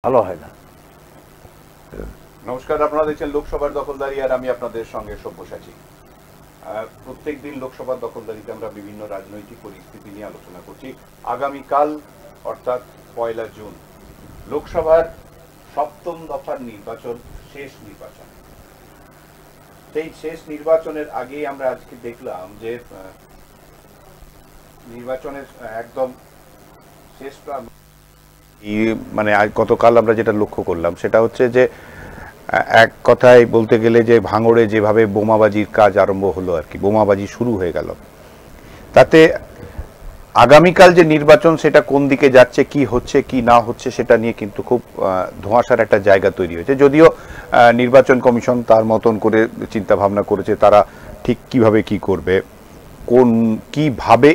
ভালো হয় না। নমস্কার, আপনারা দেখছেন লোকসভার দখলদারি আর আমি আপনাদের সঙ্গে সব্যসাচী। প্রত্যেক দিন লোকসভার দখলদারিতে আমরা বিভিন্ন রাজনৈতিক পরিস্থিতি নিয়ে আলোচনা করছি। আগামীকাল অর্থাৎ 1 জুন লোকসভার সপ্তম দফার নির্বাচন, শেষ নির্বাচন। সেই শেষ নির্বাচনের আগেই আমরা আজকে দেখলাম যে নির্বাচনের একদম শেষ মানে গতকাল আমরা যেটা লক্ষ্য করলাম সেটা হচ্ছে যে এক কথায় বলতে গেলে যে ভাঙড়ে যেভাবে বোমাবাজির কাজ আরম্ভ হলো আর কি, বোমাবাজি শুরু হয়ে গেল, তাতে আগামীকাল যে নির্বাচন সেটা কোন দিকে যাচ্ছে, কি হচ্ছে কি না হচ্ছে সেটা নিয়ে কিন্তু খুব ধোঁয়াশার একটা জায়গা তৈরি হয়েছে। যদিও নির্বাচন কমিশন তার মতন করে চিন্তা ভাবনা করেছে তারা ঠিক কিভাবে কি করবে, কোন কিভাবে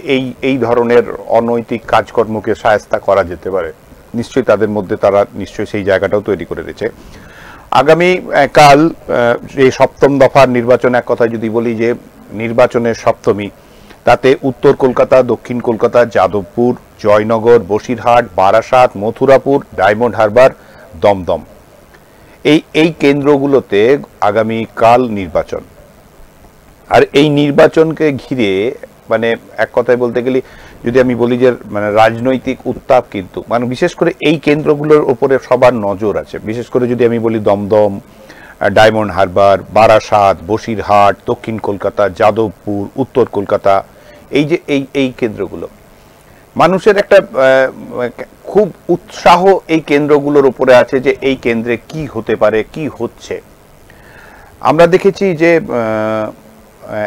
এই ধরনের অনৈতিক কাজকর্মকে শায়েস্তা করা যেতে পারে, নিশ্চয়ই তাদের মধ্যে তারা নিশ্চয়ই সেই জায়গাটাও তৈরি করে দিয়েছে। আগামী কাল এই সপ্তম দফার নির্বাচন, এক কথায় যদি বলি যে নির্বাচনের সপ্তমী, তাতে উত্তর কলকাতা, দক্ষিণ কলকাতা, যাদবপুর, জয়নগর, বসিরহাট, বারাসাত, মথুরাপুর, ডায়মন্ড হারবার, দমদম, এই কেন্দ্রগুলোতে আগামীকাল নির্বাচন। আর এই নির্বাচনকে ঘিরে মানে এক কথায় বলতে গেলে যদি আমি বলি যে মানে রাজনৈতিক উত্তাপ, কিন্তু মানে বিশেষ করে এই কেন্দ্রগুলোর ওপরে সবার নজর আছে। বিশেষ করে যদি আমি বলি দমদম, ডায়মন্ড হারবার, বারাসাত, বসিরহাট, দক্ষিণ কলকাতা, যাদবপুর, উত্তর কলকাতা, এই যে এই কেন্দ্রগুলো, মানুষের একটা খুব উৎসাহ এই কেন্দ্রগুলোর উপরে আছে যে এই কেন্দ্রে কি হতে পারে, কি হচ্ছে। আমরা দেখেছি যে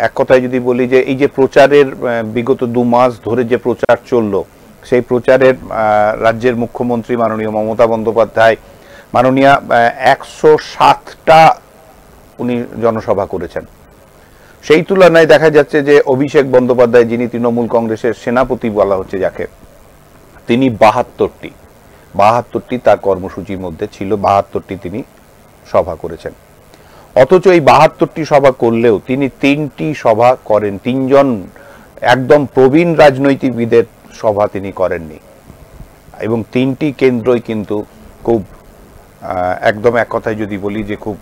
এক কথায় যদি বলি যে এই যে প্রচারের বিগত 2 মাস ধরে যে প্রচার চললো, সেই প্রচারের রাজ্যের মুখ্যমন্ত্রী মাননীয় মমতা বন্দ্যোপাধ্যায় মাননীয় 107টা উনি জনসভা করেছেন। সেই তুলনায় দেখা যাচ্ছে যে অভিষেক বন্দ্যোপাধ্যায়, যিনি তৃণমূল কংগ্রেসের সেনাপতি বলা হচ্ছে যাকে, তিনি 72টি তার কর্মসূচির মধ্যে ছিল, 72টি তিনি সভা করেছেন। অথচ এই 72টি সভা করলেও তিনি 3টি সভা করেন, 3 জন একদম প্রবীণ রাজনৈতিকবিদের সভা তিনি করেননি, এবং 3টি কেন্দ্রই কিন্তু খুব একদম এক কথায় যদি বলি যে খুব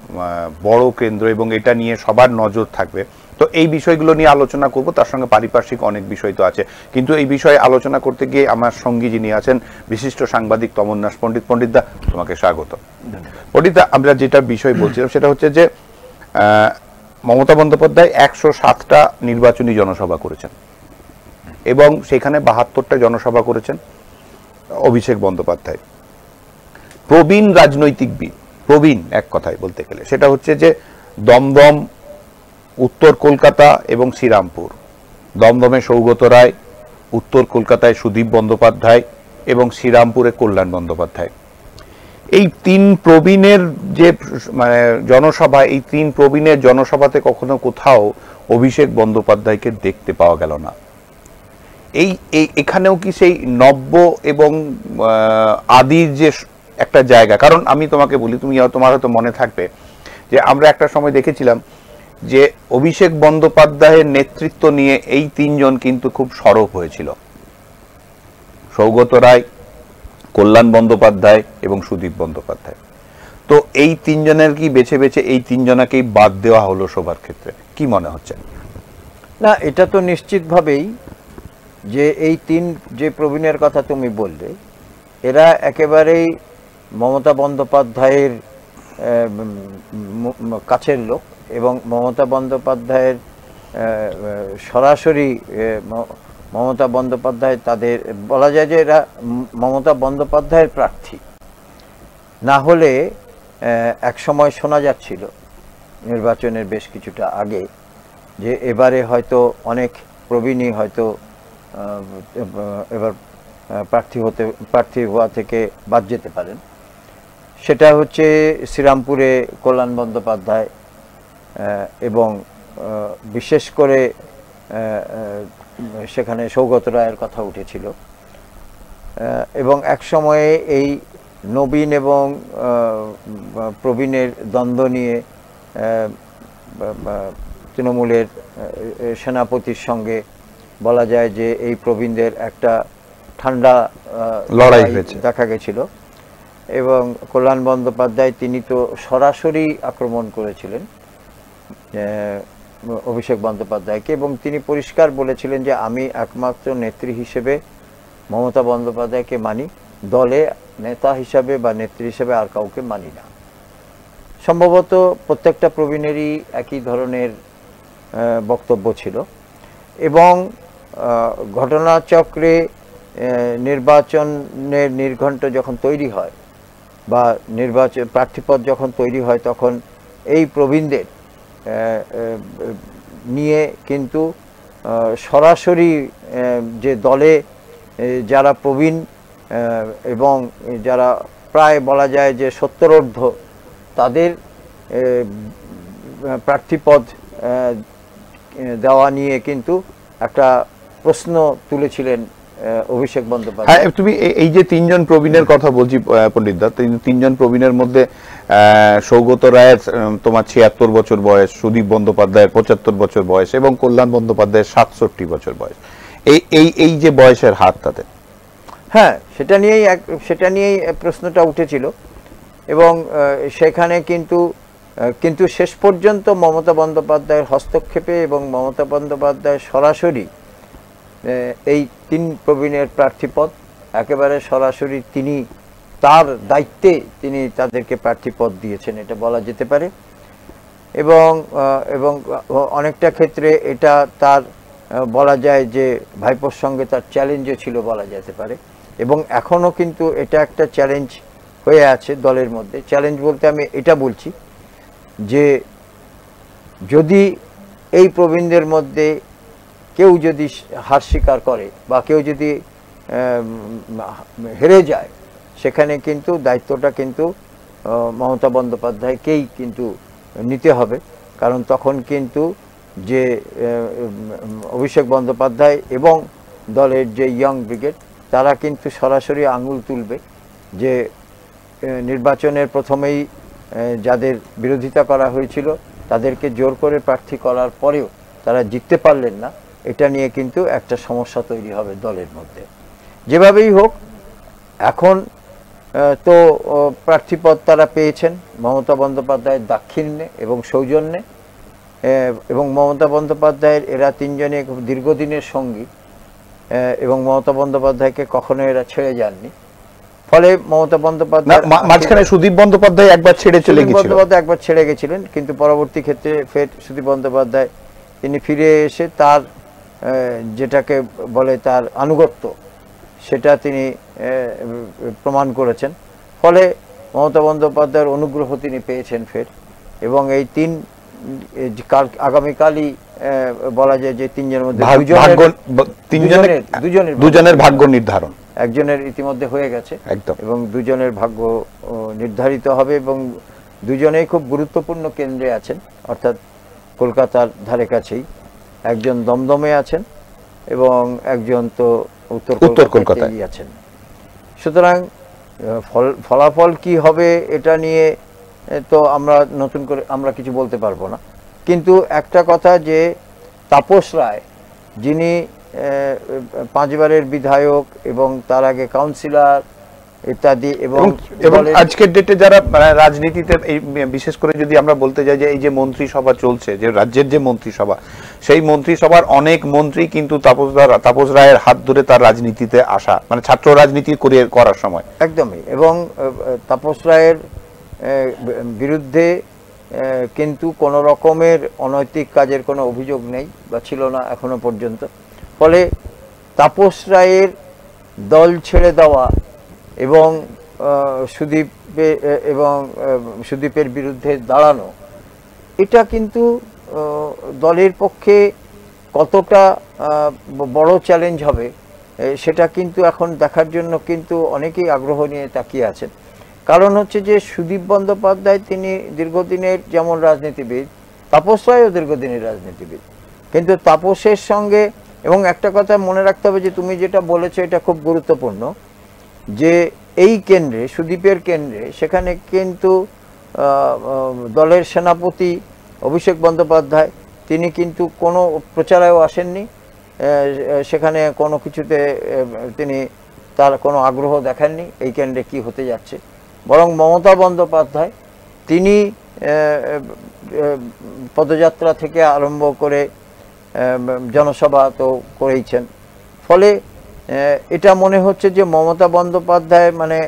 বড় কেন্দ্র, এবং এটা নিয়ে সবার নজর থাকবে। তো এই বিষয়গুলো নিয়ে আলোচনা করব, তার সঙ্গে পারিপার্শ্বিক অনেক বিষয় তো আছে, কিন্তু এই বিষয়ে আলোচনা করতে গিয়ে আমার সঙ্গী যিনি আছেন বিশিষ্ট সাংবাদিক তমন্নাস পণ্ডিত। পণ্ডিতদা, তোমাকে স্বাগত। পণ্ডিতদা, আমরা যেটা বিষয় বলছিলাম সেটা হচ্ছে যে মমতা বন্দ্যোপাধ্যায় 107টা নির্বাচনী জনসভা করেছেন এবং সেখানে 72টা জনসভা করেছেন অভিষেক বন্দ্যোপাধ্যায়। প্রবীণ রাজনৈতিকবিদ, প্রবীণ এক কথায় বলতে গেলে সেটা হচ্ছে যে দমদম, উত্তর কলকাতা এবং শ্রীরামপুর। দমদমে সৌগত রায়, উত্তর কলকাতায় সুদীপ বন্দ্যোপাধ্যায় এবং শ্রীরামপুরে কল্যাণ বন্দ্যোপাধ্যায়। এই 3 প্রবীণের যে মানে জনসভা, এই 3 প্রবীণের জনসভাতে কখনো কোথাও অভিষেক বন্দ্যোপাধ্যায়কে দেখতে পাওয়া গেল না। এখানেও কি সেই নব্য এবং আদির যে একটা জায়গা? কারণ আমি তোমাকে বলি, তোমার হয়তো মনে থাকবে যে আমরা একটা সময় দেখেছিলাম যে অভিষেক বন্দ্যোপাধ্যায়ের নেতৃত্ব নিয়ে এই 3 জন কিন্তু খুব সরব হয়েছিল, সৌগত রায়, কল্যাণ বন্দ্যোপাধ্যায় এবং সুদীপ বন্দ্যোপাধ্যায়। তো এই 3 জনের কি বেছে বেছে এই 3 জনাকেই বাদ দেওয়া হলো সবার ক্ষেত্রে? কি মনে হচ্ছে? না, এটা তো নিশ্চিতভাবেই যে এই 3 যে প্রবীণের কথা তুমি বললে, এরা একেবারেই মমতা বন্দ্যোপাধ্যায়ের কাছের লোক, এবং মমতা বন্দ্যোপাধ্যায়ের সরাসরি মমতা বন্দ্যোপাধ্যায় তাদের বলা যায় যে এরা মমতা বন্দ্যোপাধ্যায়ের প্রার্থী। না হলে এক সময় শোনা যাচ্ছিল নির্বাচনের বেশ কিছুটা আগে যে এবারে হয়তো অনেক প্রবীণই হয়তো এবার প্রার্থী হওয়া থেকে বাদ যেতে পারেন। সেটা হচ্ছে শ্রীরামপুরে কল্যাণ বন্দ্যোপাধ্যায়, এবং বিশেষ করে সেখানে সৌগত রায়ের কথা উঠেছিল, এবং এক সময়ে এই নবীন এবং প্রবীণের দ্বন্দ্ব নিয়ে তৃণমূলের সেনাপতির সঙ্গে বলা যায় যে এই প্রবীণদের একটা ঠান্ডা লড়াই দেখা গেছিল। এবং কল্যাণ বন্দ্যোপাধ্যায় তিনি তো সরাসরি আক্রমণ করেছিলেন অভিষেক বন্দ্যোপাধ্যায়কে, এবং তিনি পরিষ্কার বলেছিলেন যে আমি একমাত্র নেত্রী হিসেবে মমতা বন্দ্যোপাধ্যায়কে মানি, দলে নেতা হিসাবে বা নেত্রী হিসেবে আর কাউকে মানি না। সম্ভবত প্রত্যেকটা প্রবীণেরই একই ধরনের বক্তব্য ছিল। এবং ঘটনাচক্রে নির্বাচনের নির্ঘণ্ট যখন তৈরি হয় বা নির্বাচন প্রার্থীপদ যখন তৈরি হয়, তখন এই প্রবীণদের নিয়ে কিন্তু সরাসরি যে দলে যারা প্রবীণ এবং যারা প্রায় বলা যায় যে 70ঊর্ধ্ব, তাদের প্রার্থীপদ দেওয়া নিয়ে কিন্তু একটা প্রশ্ন তুলেছিলেন অভিষেক বন্দ্যোপাধ্যায়। হ্যাঁ, তুমি এই যে তিনজন প্রবীণের কথা বলছি পণ্ডিত দা, তিনজন প্রবীণের মধ্যে সৌগত রায়ের তোমার 76 বছর বয়স, সুদীপ বন্দ্যোপাধ্যায়ের 75 বছর বয়স এবং কল্যাণ বন্দ্যোপাধ্যায়ের 67 বছর বয়স, এই যে বয়সের হাত তাদের। হ্যাঁ, সেটা নিয়েই প্রশ্নটা উঠেছিল এবং সেখানে কিন্তু শেষ পর্যন্ত মমতা বন্দ্যোপাধ্যায়ের হস্তক্ষেপে এবং মমতা বন্দ্যোপাধ্যায় সরাসরি এই তিন প্রবীণের প্রার্থীপদ একেবারে সরাসরি তিনি তার দায়িত্বে তিনি তাদেরকে প্রার্থীপদ দিয়েছেন, এটা বলা যেতে পারে। এবং অনেকটা ক্ষেত্রে এটা তার বলা যায় যে ভাইপোর সঙ্গে তার চ্যালেঞ্জও ছিল বলা যেতে পারে, এবং এখনও কিন্তু এটা একটা চ্যালেঞ্জ হয়ে আছে দলের মধ্যে। চ্যালেঞ্জ বলতে আমি এটা বলছি যে যদি এই প্রবীণদের মধ্যে কেউ যদি হার স্বীকার করে বা কেউ যদি হেরে যায়, সেখানে কিন্তু দায়িত্বটা কিন্তু মমতা বন্দ্যোপাধ্যায়কেই কিন্তু নিতে হবে। কারণ তখন কিন্তু যে অভিষেক বন্দ্যোপাধ্যায় এবং দলের যে ইয়ং ব্রিগেড, তারা কিন্তু সরাসরি আঙুল তুলবে যে নির্বাচনের প্রথমেই যাদের বিরোধিতা করা হয়েছিল তাদেরকে জোর করে প্রার্থী করার পরেও তারা জিততে পারলেন না, এটা নিয়ে কিন্তু একটা সমস্যা তৈরি হবে দলের মধ্যে। যেভাবেই হোক, এখন তো প্রার্থীপদ তারা পেয়েছেন মমতা বন্দ্যোপাধ্যায়ের দাক্ষিণ্যে এবং সৌজন্যে, এবং মমতা বন্দ্যোপাধ্যায়ের এরা তিনজনে খুব দীর্ঘদিনের সঙ্গী এবং মমতা বন্দ্যোপাধ্যায়কে কখনো এরা ছেড়ে যাননি। ফলে মমতা বন্দ্যোপাধ্যায় মাঝখানে সুদীপ বন্দ্যোপাধ্যায় একবার ছেড়ে গেছিলেন, কিন্তু পরবর্তী ক্ষেত্রে ফের সুদীপ বন্দ্যোপাধ্যায় তিনি ফিরে এসে তার যেটাকে বলে তার আনুগত্য, সেটা তিনি প্রমাণ করেছেন। ফলে মমতা বন্দ্যোপাধ্যায়ের অনুগ্রহ তিনি পেয়েছেন ফের, এবং এই আগামীকালই বলা যায় যে তিনজনের মধ্যে দুজনের ভাগ্য নির্ধারণ একজনের ইতিমধ্যে হয়ে গেছে একদম, এবং দুজনের ভাগ্য নির্ধারিত হবে, এবং দুজনেই খুব গুরুত্বপূর্ণ কেন্দ্রে আছেন, অর্থাৎ কলকাতার ধারে কাছেই। একজন দমদমে আছেন এবং একজন তো উত্তর কলকাতায় আছেন। সুতরাং ফলাফল কি হবে এটা নিয়ে তো নতুন করে আমরা কিছু বলতে পারবো না, কিন্তু একটা কথা যে তাপস রায়, যিনি 5 বারের বিধায়ক এবং তার আগে কাউন্সিলর ইত্যাদি, এবং আজকের ডেটে যারা রাজনীতিতে বিশেষ করে যদি আমরা বলতে যাই যে এই যে মন্ত্রিসভা চলছে, যে রাজ্যের যে মন্ত্রিসভা, সেই মন্ত্রিসভার অনেক মন্ত্রী কিন্তু তাপস রায়ের হাত ধরে তার রাজনীতিতে আসা, মানে ছাত্র রাজনীতি করার সময় একদমই। এবং তাপস রায়ের বিরুদ্ধে কিন্তু কোনো রকমের অনৈতিক কাজের কোনো অভিযোগ নেই বা ছিল না এখনো পর্যন্ত। ফলে তাপস রায়ের দল ছেড়ে দেওয়া এবং সুদীপের বিরুদ্ধে দাঁড়ানো, এটা কিন্তু দলের পক্ষে কতটা বড় চ্যালেঞ্জ হবে সেটা কিন্তু এখন দেখার জন্য কিন্তু অনেকেই আগ্রহ নিয়ে তাকিয়ে আছেন। কারণ হচ্ছে যে সুদীপ বন্দ্যোপাধ্যায় তিনি দীর্ঘদিনের যেমন রাজনীতিবিদ, তাপস রায়ও দীর্ঘদিনের রাজনীতিবিদ, কিন্তু তাপসের সঙ্গে, এবং একটা কথা মনে রাখতে হবে যে তুমি যেটা বলেছো এটা খুব গুরুত্বপূর্ণ, যে এই কেন্দ্রে সুদীপের কেন্দ্রে সেখানে কিন্তু দলের সেনাপতি অভিষেক বন্দ্যোপাধ্যায় তিনি কিন্তু কোনো প্রচারেও আসেননি, সেখানে কোনো কিছুতে তিনি তার কোনো আগ্রহ দেখাননি এই কেন্দ্রে কি হতে যাচ্ছে। বরং মমতা বন্দ্যোপাধ্যায় তিনি পদযাত্রা থেকে আরম্ভ করে জনসভা তো করেইছেন। ফলে এটা মনে হচ্ছে যে মমতা বন্দ্যোপাধ্যায় মানে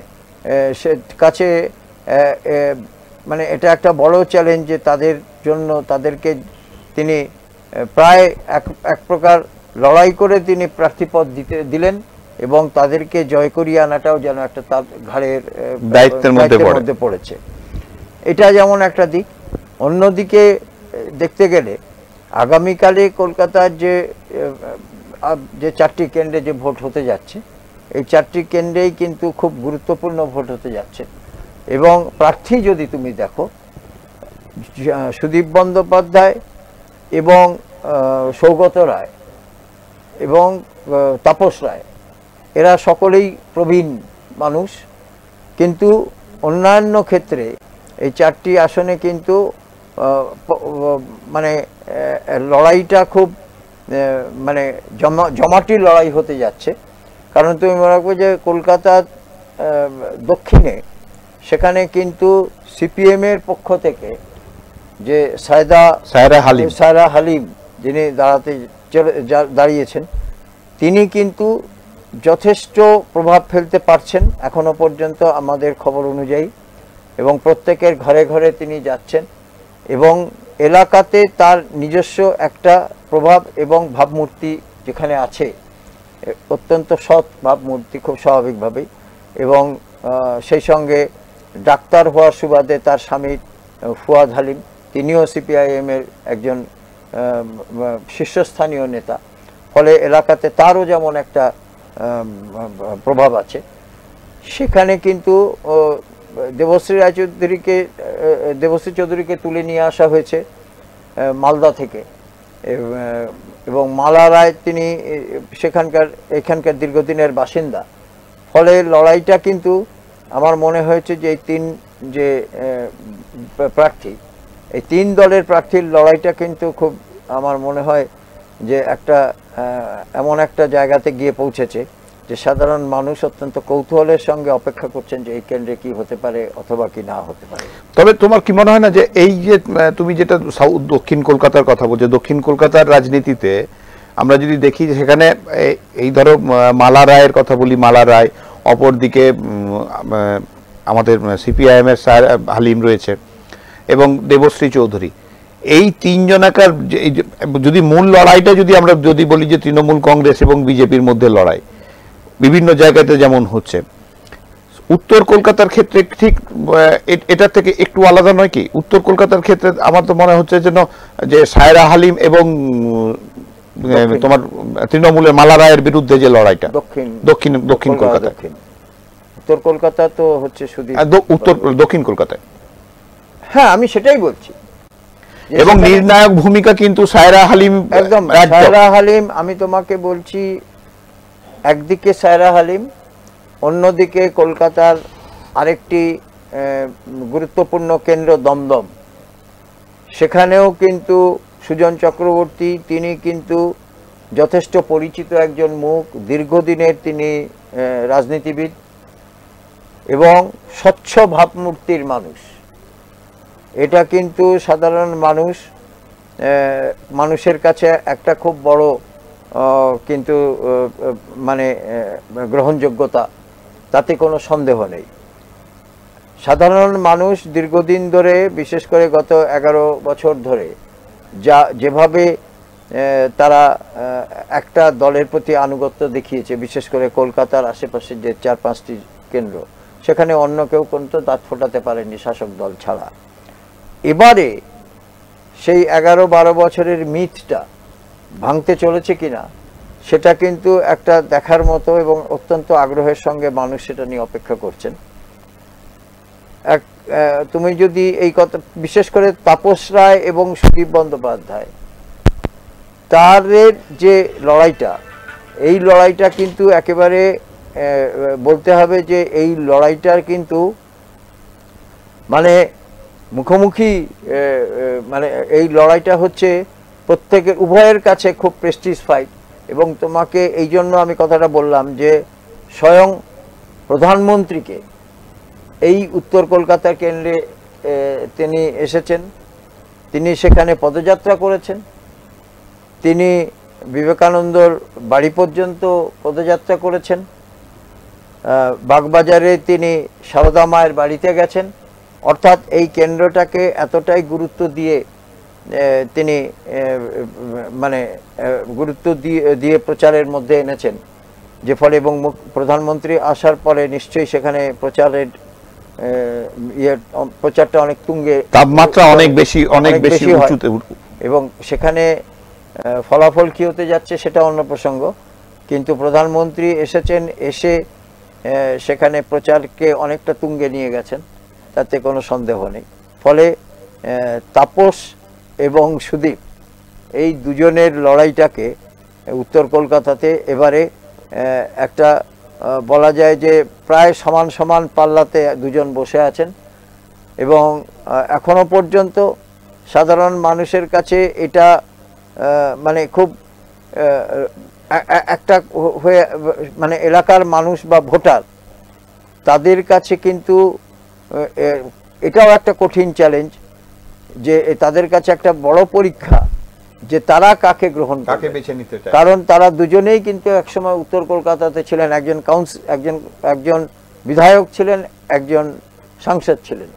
সে কাছে মানে এটা একটা বড় চ্যালেঞ্জ যে তাদের জন্য তাদেরকে তিনি প্রায় এক প্রকার লড়াই করে তিনি প্রার্থীপদ দিলেন এবং তাদেরকে জয় করিয়ে আনাটাও যেন একটা তার ঘাড়ের দায়িত্বের মধ্যে পড়েছে। এটা যেমন একটা দিক। অন্যদিকে দেখতে গেলে আগামীকালে কলকাতার যে 4টি কেন্দ্রে যে ভোট হতে যাচ্ছে, এই 4টি কেন্দ্রেই কিন্তু খুব গুরুত্বপূর্ণ ভোট হতে যাচ্ছে এবং প্রার্থী যদি তুমি দেখো সুদীপ বন্দ্যোপাধ্যায় এবং সৌগত রায় এবং তাপস রায়, এরা সকলেই প্রবীণ মানুষ, কিন্তু অন্যান্য ক্ষেত্রে এই 4টি আসনে কিন্তু মানে লড়াইটা খুব মানে জমাটি লড়াই হতে যাচ্ছে। কারণ তুমি মনে রাখবে যে কলকাতার দক্ষিণে সেখানে কিন্তু সিপিএমের পক্ষ থেকে যে সায়রা হালিম যিনি দাঁড়িয়েছেন, তিনি কিন্তু যথেষ্ট প্রভাব ফেলতে পারছেন এখনো পর্যন্ত আমাদের খবর অনুযায়ী, এবং প্রত্যেকের ঘরে ঘরে তিনি যাচ্ছেন এবং এলাকাতে তার নিজস্ব একটা প্রভাব এবং ভাবমূর্তি যেখানে আছে, অত্যন্ত সৎ ভাবমূর্তি খুব স্বাভাবিকভাবেই, এবং সেই সঙ্গে ডাক্তার হওয়ার সুবাদে তার স্বামী ফুয়াদ হালিম, তিনিও সিপিআইএমের একজন শীর্ষস্থানীয় নেতা। ফলে এলাকাতে তারও যেমন একটা প্রভাব আছে। সেখানে কিন্তু দেবশ্রী চৌধুরীকে তুলে নিয়ে আসা হয়েছে মালদা থেকে, এবং মালা রায় তিনি এখানকার দীর্ঘদিনের বাসিন্দা। ফলে লড়াইটা কিন্তু আমার মনে হয়েছে যে এই 3 যে প্রার্থী, এই 3 দলের প্রার্থীর লড়াইটা কিন্তু খুব আমার মনে হয় যে একটা এমন একটা জায়গাতে গিয়ে পৌঁছেছে যে সাধারণ মানুষ অত্যন্ত কৌতূহলের সঙ্গে অপেক্ষা করছেন যে এই কেন্দ্রে কি হতে পারে অথবা কি না হতে পারে। তবে তোমার কি মনে হয় না যে এই যে তুমি যেটা দক্ষিণ কলকাতার কথা বলছো, দক্ষিণ কলকাতার রাজনীতিতে আমরা যদি দেখি যে সেখানে এই ধরো মালা রায়ের কথা বলি, মালা রায়, অপরদিকে আমাদের সিপিআইএমের হালিম রয়েছে এবং দেবশ্রী চৌধুরী, এই 3 জনাকার যদি মূল লড়াইটা আমরা যদি বলি যে তৃণমূল কংগ্রেস এবং বিজেপির মধ্যে লড়াই বিভিন্ন জায়গাতে যেমন হচ্ছে, উত্তর কলকাতার ক্ষেত্রে ঠিক এটা থেকে একটু আলাদা নয় কি? উত্তর কলকাতার ক্ষেত্রে আমার তো মনে হচ্ছে যেন যে সায়রা হালিম এবং তোমার তৃণমূলের মালা রায়ের বিরুদ্ধে যে লড়াইটা দক্ষিণ কলকাতা, উত্তর কলকাতা তো হচ্ছে শুধু দক্ষিণ কলকাতায়। হ্যাঁ, আমি সেটাই বলছি, এবং নির্ণায়ক ভূমিকা কিন্তু সায়রা হালিম। একদম সায়রা হালিম, আমি তোমাকে বলছি একদিকে সায়রা হালিম, অন্যদিকে কলকাতার আরেকটি গুরুত্বপূর্ণ কেন্দ্র দমদম, সেখানেও কিন্তু সুজন চক্রবর্তী, তিনি কিন্তু যথেষ্ট পরিচিত একজন মুখ, দীর্ঘদিনের তিনি রাজনীতিবিদ এবং স্বচ্ছ ভাবমূর্তির মানুষ। এটা কিন্তু সাধারণ মানুষের কাছে একটা খুব বড় কিন্তু মানে গ্রহণযোগ্যতা, তাতে কোনো সন্দেহ নেই। সাধারণ মানুষ দীর্ঘদিন ধরে, বিশেষ করে গত 11 বছর ধরে যেভাবে তারা একটা দলের প্রতি আনুগত্য দেখিয়েছে, বিশেষ করে কলকাতার আশেপাশে যে 4-5টি কেন্দ্র, সেখানে অন্য কেউ কিন্তু দাঁত ফোটাতে পারেনি শাসক দল ছাড়া। এবারে সেই 11-12 বছরের মিথটা ভাঙতে চলেছে কিনা সেটা কিন্তু একটা দেখার মতো, এবং অত্যন্ত আগ্রহের সঙ্গে মানুষ সেটা নিয়ে অপেক্ষা করছেন। তুমি যদি এই কথা, বিশেষ করে তাপস রায় এবং সুদীপ বন্দ্যোপাধ্যায়, তাদের যে লড়াইটা, এই লড়াইটা কিন্তু একেবারে বলতে হবে যে এই লড়াইটার কিন্তু মানে মুখোমুখি, মানে এই লড়াইটা হচ্ছে প্রত্যেকের, উভয়ের কাছে খুব প্রেস্টিজ ফাইট। এবং তোমাকে এই জন্য আমি কথাটা বললাম যে স্বয়ং প্রধানমন্ত্রীকে এই উত্তর কলকাতা কেন্দ্রে তিনি এসেছেন, তিনি সেখানে পদযাত্রা করেছেন, তিনি বিবেকানন্দর বাড়ি পর্যন্ত পদযাত্রা করেছেন, বাগবাজারে তিনি সারদা মায়ের বাড়িতে গেছেন। অর্থাৎ এই কেন্দ্রটাকে এতটাই গুরুত্ব দিয়ে তিনি মানে গুরুত্ব দিয়ে প্রচারের মধ্যে এনেছেন, যে ফলে এবং প্রধানমন্ত্রী আসার পরে নিশ্চয়ই সেখানে প্রচারটা অনেক তুঙ্গে, তাপমাত্রা অনেক বেশি উঁচুতে, এবং সেখানে ফলাফল কি হতে যাচ্ছে সেটা অন্য প্রসঙ্গ। কিন্তু প্রধানমন্ত্রী এসেছেন, এসে সেখানে প্রচারকে অনেকটা তুঙ্গে নিয়ে গেছেন, তাতে কোনো সন্দেহ নেই। ফলে তাপস এবং সুদীপ এই দুজনের লড়াইটাকে উত্তর কলকাতাতে এবারে একটা বলা যায় যে প্রায় সমান সমান পাল্লাতে দুজন বসে আছেন, এবং এখনো পর্যন্ত সাধারণ মানুষের কাছে এটা মানে খুব একটা হয়ে, মানে এলাকার মানুষ বা ভোটার তাদের কাছে কিন্তু এটাও একটা কঠিন চ্যালেঞ্জ, যে তাদের কাছে একটা বড় পরীক্ষা যে তারা কাকে গ্রহণ করবে, বেছে নিতে চায়। কারণ তারা দুজনেই কিন্তু একসময় উত্তর কলকাতাতে ছিলেন, একজন বিধায়ক ছিলেন, একজন সাংসদ ছিলেন,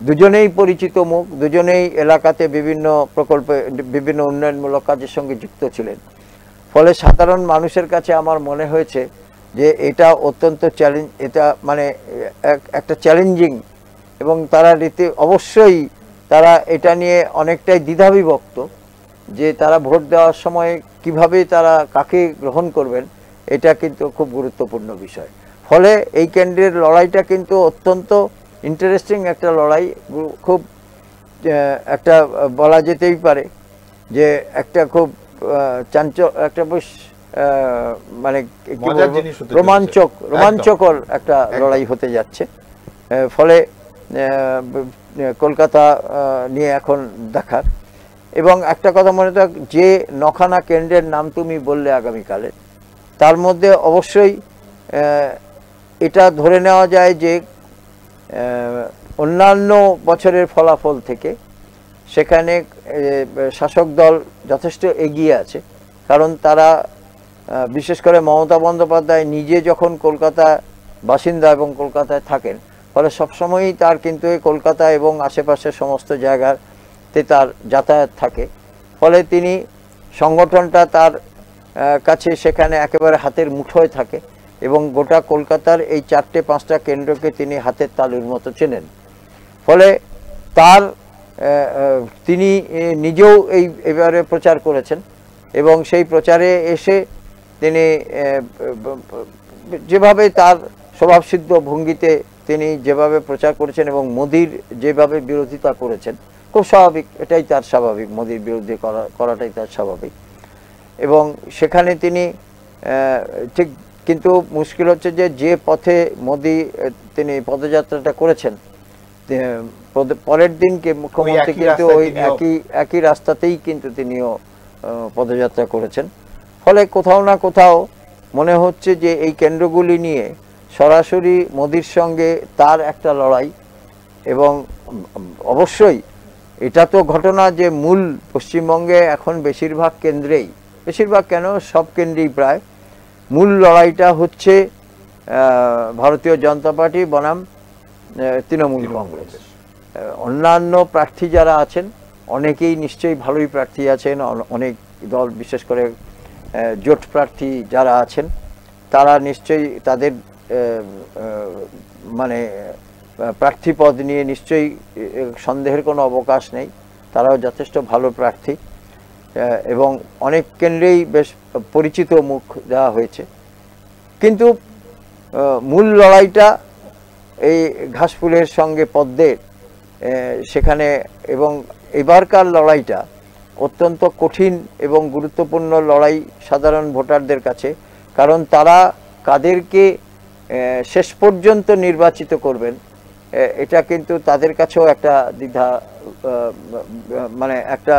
দুজনেই পরিচিত মুখ, দুজনেই এলাকাতে বিভিন্ন প্রকল্পে বিভিন্ন উন্নয়নমূলক কাজের সঙ্গে যুক্ত ছিলেন। ফলে সাধারণ মানুষের কাছে আমার মনে হয়েছে যে এটা অত্যন্ত চ্যালেঞ্জ, এটা মানে একটা চ্যালেঞ্জিং, এবং তারা অবশ্যই তারা এটা নিয়ে অনেকটাই দ্বিধাবিভক্ত, যে তারা ভোট দেওয়ার সময় কিভাবে তারা কাকে গ্রহণ করবেন, এটা কিন্তু খুব গুরুত্বপূর্ণ বিষয়। ফলে এই কেন্দ্রের লড়াইটা কিন্তু অত্যন্ত ইন্টারেস্টিং একটা লড়াই, খুব একটা বলা যেতেই পারে যে একটা খুব একটা বেশ মানে রোমাঞ্চকর একটা লড়াই হতে যাচ্ছে। ফলে কলকাতা নিয়ে এখন দেখার। এবং একটা কথা মনে রাখ, যে নখানা কেন্দ্রের নাম তুমি বললে আগামীকালে, তার মধ্যে অবশ্যই এটা ধরে নেওয়া যায় যে অন্যান্য বছরের ফলাফল থেকে সেখানে শাসক দল যথেষ্ট এগিয়ে আছে, কারণ তারা বিশেষ করে মমতা বন্দ্যোপাধ্যায় নিজে যখন কলকাতা বাসিন্দা এবং কলকাতায় থাকেন, ফলে সবসময়ই তার কিন্তু এই কলকাতা এবং আশেপাশের সমস্ত জায়গাতে তার যাতায়াত থাকে। ফলে তিনি সংগঠনটা তার কাছে সেখানে একেবারে হাতের মুঠোয় থাকে, এবং গোটা কলকাতার এই 4-5টা কেন্দ্রকে তিনি হাতের তালুর মতো চেনেন। ফলে তিনি নিজেও এবারে প্রচার করেছেন, এবং সেই প্রচারে এসে তিনি যেভাবে তার স্বভাবসিদ্ধ ভঙ্গিতে তিনি যেভাবে প্রচার করেছেন এবং মোদির যেভাবে বিরোধিতা করেছেন, খুব স্বাভাবিক, এটাই তার স্বাভাবিক, মোদির বিরুদ্ধে করাটাই তার স্বাভাবিক। এবং সেখানে তিনি ঠিক, কিন্তু মুশকিল হচ্ছে যে পথে মোদি তিনি পদযাত্রাটা করেছেন, পরের দিনকে মুখ্যমন্ত্রী কিন্তু ওই একই রাস্তাতেই কিন্তু তিনিও পদযাত্রা করেছেন। ফলে কোথাও না কোথাও মনে হচ্ছে যে এই কেন্দ্রগুলি নিয়ে সরাসরি মোদির সঙ্গে তার একটা লড়াই। এবং অবশ্যই এটা তো ঘটনা যে মূল পশ্চিমবঙ্গে এখন বেশিরভাগ কেন্দ্রেই, বেশিরভাগ কেন সব কেন্দ্রেই প্রায় মূল লড়াইটা হচ্ছে ভারতীয় জনতা পার্টি বনাম তৃণমূল কংগ্রেস। অন্যান্য প্রার্থী যারা আছেন অনেকেই নিশ্চয়ই ভালোই প্রার্থী আছেন, অনেক দল বিশেষ করে জোট প্রার্থী যারা আছেন তারা নিশ্চয়ই তাদের মানে প্রার্থী পদ নিয়ে নিশ্চয়ই সন্দেহের কোনো অবকাশ নেই, তারাও যথেষ্ট ভালো প্রার্থী, এবং অনেক কেন্দ্রেই বেশ পরিচিত মুখ দেওয়া হয়েছে। কিন্তু মূল লড়াইটা এই ঘাসফুলের সঙ্গে পদ্মের সেখানে, এবং এবারকার লড়াইটা অত্যন্ত কঠিন এবং গুরুত্বপূর্ণ লড়াই সাধারণ ভোটারদের কাছে, কারণ তারা কাদেরকে শেষ পর্যন্ত নির্বাচিত করবেন এটা কিন্তু তাদের কাছেও একটা দ্বিধা, মানে একটা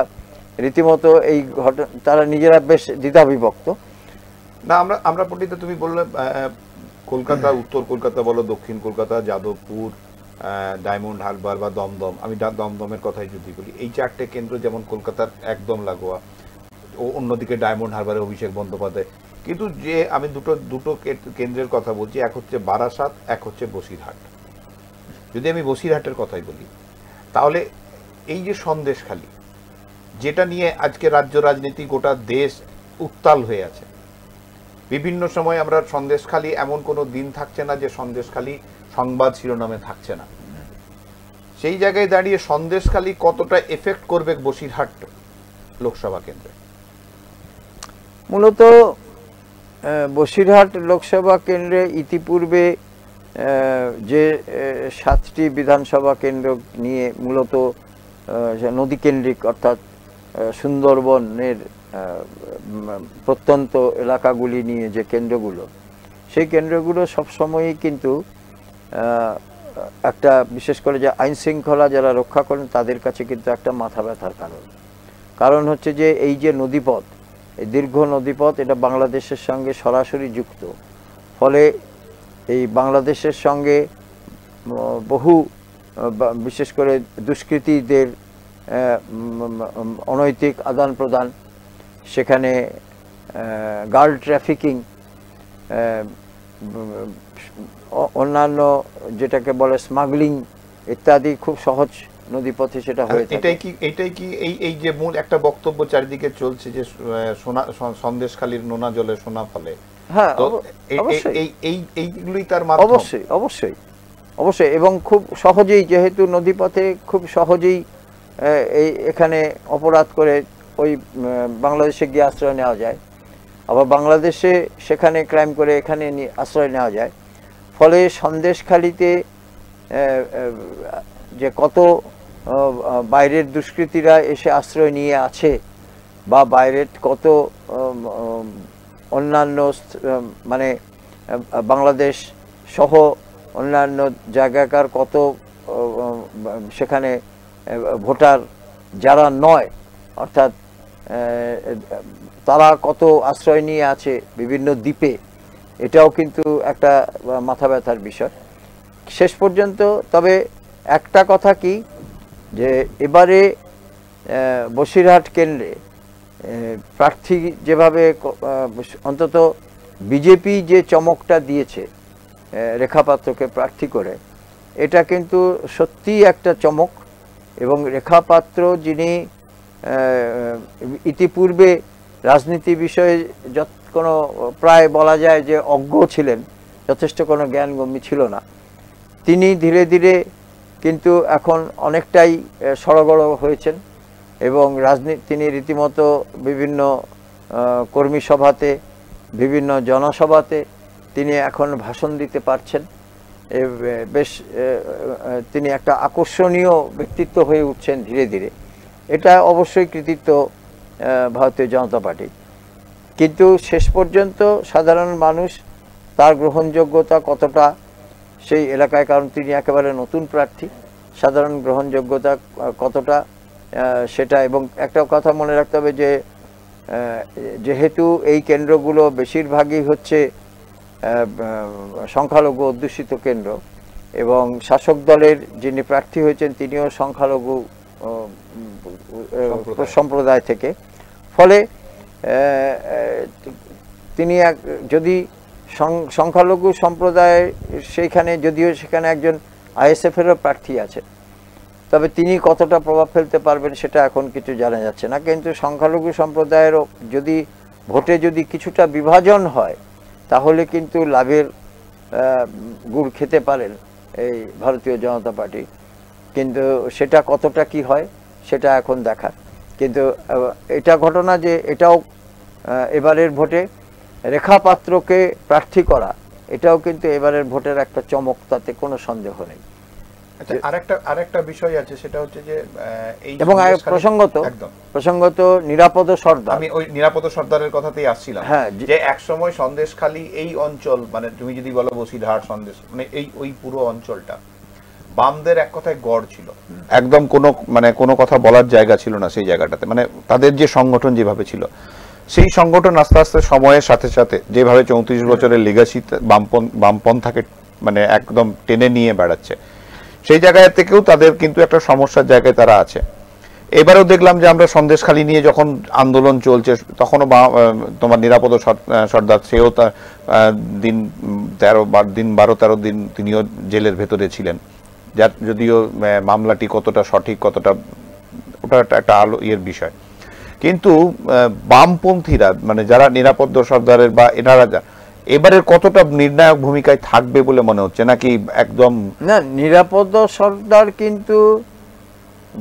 রীতিমতো এই ঘটনা, তারা নিজেরা বেশ দ্বিধাবিভক্ত। না, আমরা পণ্ডিত, তুমি বললে কলকাতা, উত্তর কলকাতা বলো, দক্ষিণ কলকাতা, যাদবপুর, ডায়মন্ড হারবার বা দমদম, আমি দমদমের কথাই যদি বলি, এই 4টে কেন্দ্র যেমন কলকাতার একদম লাগোয়া, ও অন্যদিকে ডায়মন্ড হারবারে অভিষেক বন্দ্যোপাধ্যায়। কিন্তু যে আমি দুটো কেন্দ্রের কথা বলছি, এক হচ্ছে বারাসাত, এক হচ্ছে বসিরহাট। যদি আমি বসিরহাটের কথাই বলি, তাহলে এই যে সন্দেশখালী, যেটা নিয়ে আজকে রাজ্য রাজনীতি গোটা দেশ উত্তাল হয়ে আছে, বিভিন্ন সময় আমরা সন্দেশখালী, এমন কোনো দিন থাকছে না যে সন্দেশখালী সংবাদ শিরোনামে থাকছে না। সেই জায়গায় দাঁড়িয়ে সন্দেশখালী কতটা এফেক্ট করবে বসিরহাট লোকসভা কেন্দ্রে? মূলত বসিরহাট লোকসভা কেন্দ্রে ইতিপূর্বে যে 7টি বিধানসভা কেন্দ্র নিয়ে মূলত নদী কেন্দ্রিক, অর্থাৎ সুন্দরবনের প্রত্যন্ত এলাকাগুলি নিয়ে যে কেন্দ্রগুলো, সেই কেন্দ্রগুলো সবসময়ই কিন্তু একটা, বিশেষ করে যে আইন শৃঙ্খলা যারা রক্ষা করেন তাদের কাছে কিন্তু একটা মাথা ব্যথার কারণ হচ্ছে যে এই যে নদীপথ, এই দীর্ঘ নদীপথ, এটা বাংলাদেশের সঙ্গে সরাসরি যুক্ত। ফলে এই বাংলাদেশের সঙ্গে বহু, বিশেষ করে দুষ্কৃতীদের অনৈতিক আদান প্রদান, সেখানে গার্ল ট্রাফিকিং, অন্যান্য যেটাকে বলে স্মাগলিং ইত্যাদি খুব সহজ নদীপথে সেটা হয়ে থাকে। এটাই কি এই যে মূল একটা বক্তব্য চারিদিকে চলছে যে সন্দেশখালীর নোনা জলে সোনা ফলে? হ্যাঁ, এইগুলোই তার মাধ্যম। অবশ্যই এবং খুব সহজেই, যেহেতু নদীপথে খুব সহজেই এখানে অপরাধ করে ওই বাংলাদেশে গিয়ে আশ্রয় নেওয়া যায়, আবার বাংলাদেশে সেখানে ক্রাইম করে এখানে আশ্রয় নেওয়া যায়। ফলে সন্দেশখালীতে যে কত বাইরের দুষ্কৃতীরা এসে আশ্রয় নিয়ে আছে, বা বাইরের কত অন্যান্য মানে বাংলাদেশ সহ অন্যান্য জায়গাকার কত সেখানে ভোটার যারা নয়, অর্থাৎ তারা কত আশ্রয় নিয়ে আছে বিভিন্ন দ্বীপে, এটাও কিন্তু একটা মাথা ব্যথার বিষয় শেষ পর্যন্ত। তবে একটা কথা কি, যে এবারে বসিরহাট কেন্দ্রে প্রার্থী যেভাবে, অন্তত বিজেপি যে চমকটা দিয়েছে রেখা পাত্রকে প্রার্থী করে, এটা কিন্তু সত্যিই একটা চমক। এবং রেখা পাত্র, যিনি ইতিপূর্বে রাজনীতি বিষয়ে কোনো প্রায় বলা যায় যে অজ্ঞ ছিলেন, যথেষ্ট কোনো জ্ঞানগম্যী ছিল না, তিনি ধীরে ধীরে কিন্তু এখন অনেকটাই সড়গড় হয়েছেন এবং তিনি রীতিমতো বিভিন্ন কর্মী সভাতে, বিভিন্ন জনসভাতে তিনি এখন ভাষণ দিতে পারছেন। বেশ তিনি একটা আকর্ষণীয় ব্যক্তিত্ব হয়ে উঠছেন ধীরে ধীরে। এটা অবশ্যই কৃতিত্ব ভারতীয় জনতা পার্টি। কিন্তু শেষ পর্যন্ত সাধারণ মানুষ তার গ্রহণযোগ্যতা কতটা সেই এলাকায়, কারণ তিনি একেবারে নতুন প্রার্থী, সাধারণ গ্রহণযোগ্যতা কতটা সেটা। এবং একটা কথা মনে রাখতে হবে যে যেহেতু এই কেন্দ্রগুলো বেশিরভাগই হচ্ছে সংখ্যালঘু অধ্যুষিত কেন্দ্র, এবং শাসক দলের যিনি প্রার্থী হয়েছেন তিনিও সংখ্যালঘু সম্প্রদায় থেকে, ফলে তিনি যদি সংখ্যালঘু সম্প্রদায়, সেইখানে যদিও সেখানে একজন আইএসএফেরও প্রার্থী আছে, তবে তিনি কতটা প্রভাব ফেলতে পারবেন সেটা এখন কিছু জানা যাচ্ছে না। কিন্তু সংখ্যালঘু সম্প্রদায়েরও যদি ভোটে যদি কিছুটা বিভাজন হয়, তাহলে কিন্তু লাভের গুড় খেতে পারেন এই ভারতীয় জনতা পার্টি। কিন্তু সেটা কতটা কি হয় সেটা এখন দেখার। কিন্তু এটা ঘটনা যে এটাও এবারের ভোটে রেখা পাত্রকে প্রার্থী করা, এটাও কিন্তু এবারের ভোটের একটা চমক, তাতে কোনো সন্দেহ নেই। আরেকটা বিষয় আছে, সেটা হচ্ছে যে এই এবং প্রসঙ্গত নিরাপদ সর্দার, আমি ওই নিরাপদ সর্দারের কথাতেই আসছিলাম, যে একসময় সন্দেশখালী এই অঞ্চল, মানে তুমি যদি বলো বসিরহাট, সন্দেশ, মানে ওই পুরো অঞ্চলটা বামদের এক কথায় গড় ছিল, একদম কোনো কথা বলার জায়গা ছিল না সেই জায়গাটাতে। মানে তাদের যে সংগঠন যেভাবে ছিল, সেই সংগঠন আস্তে আস্তে সময়ের সাথে সাথে যেভাবে 34 বছরের লিগাসি বামপন্থাকে মানে একদম টেনে নিয়ে বেড়াচ্ছে, সেই জায়গায় থেকেও তাদের কিন্তু একটা সমস্যার জায়গায় তারা আছে। এবারেও দেখলাম যে আমরা সন্দেশখালী নিয়ে যখন আন্দোলন চলছে তখনও তোমার নিরাপদ সর্দার সেও তার দিন 12-13 দিন তিনিও জেলের ভেতরে ছিলেন, যার যদিও মামলাটি কতটা সঠিক কতটা ওটা একটা ইয়ের বিষয়। কিন্তু বামপন্থীরা মানে যারা নিরাপদ সর্দারের বা এনারা এবারের কতটা নির্ণায়ক ভূমিকায় থাকবে বলে মনে হচ্ছে, নাকি একদম না? নিরাপদ সর্দার কিন্তু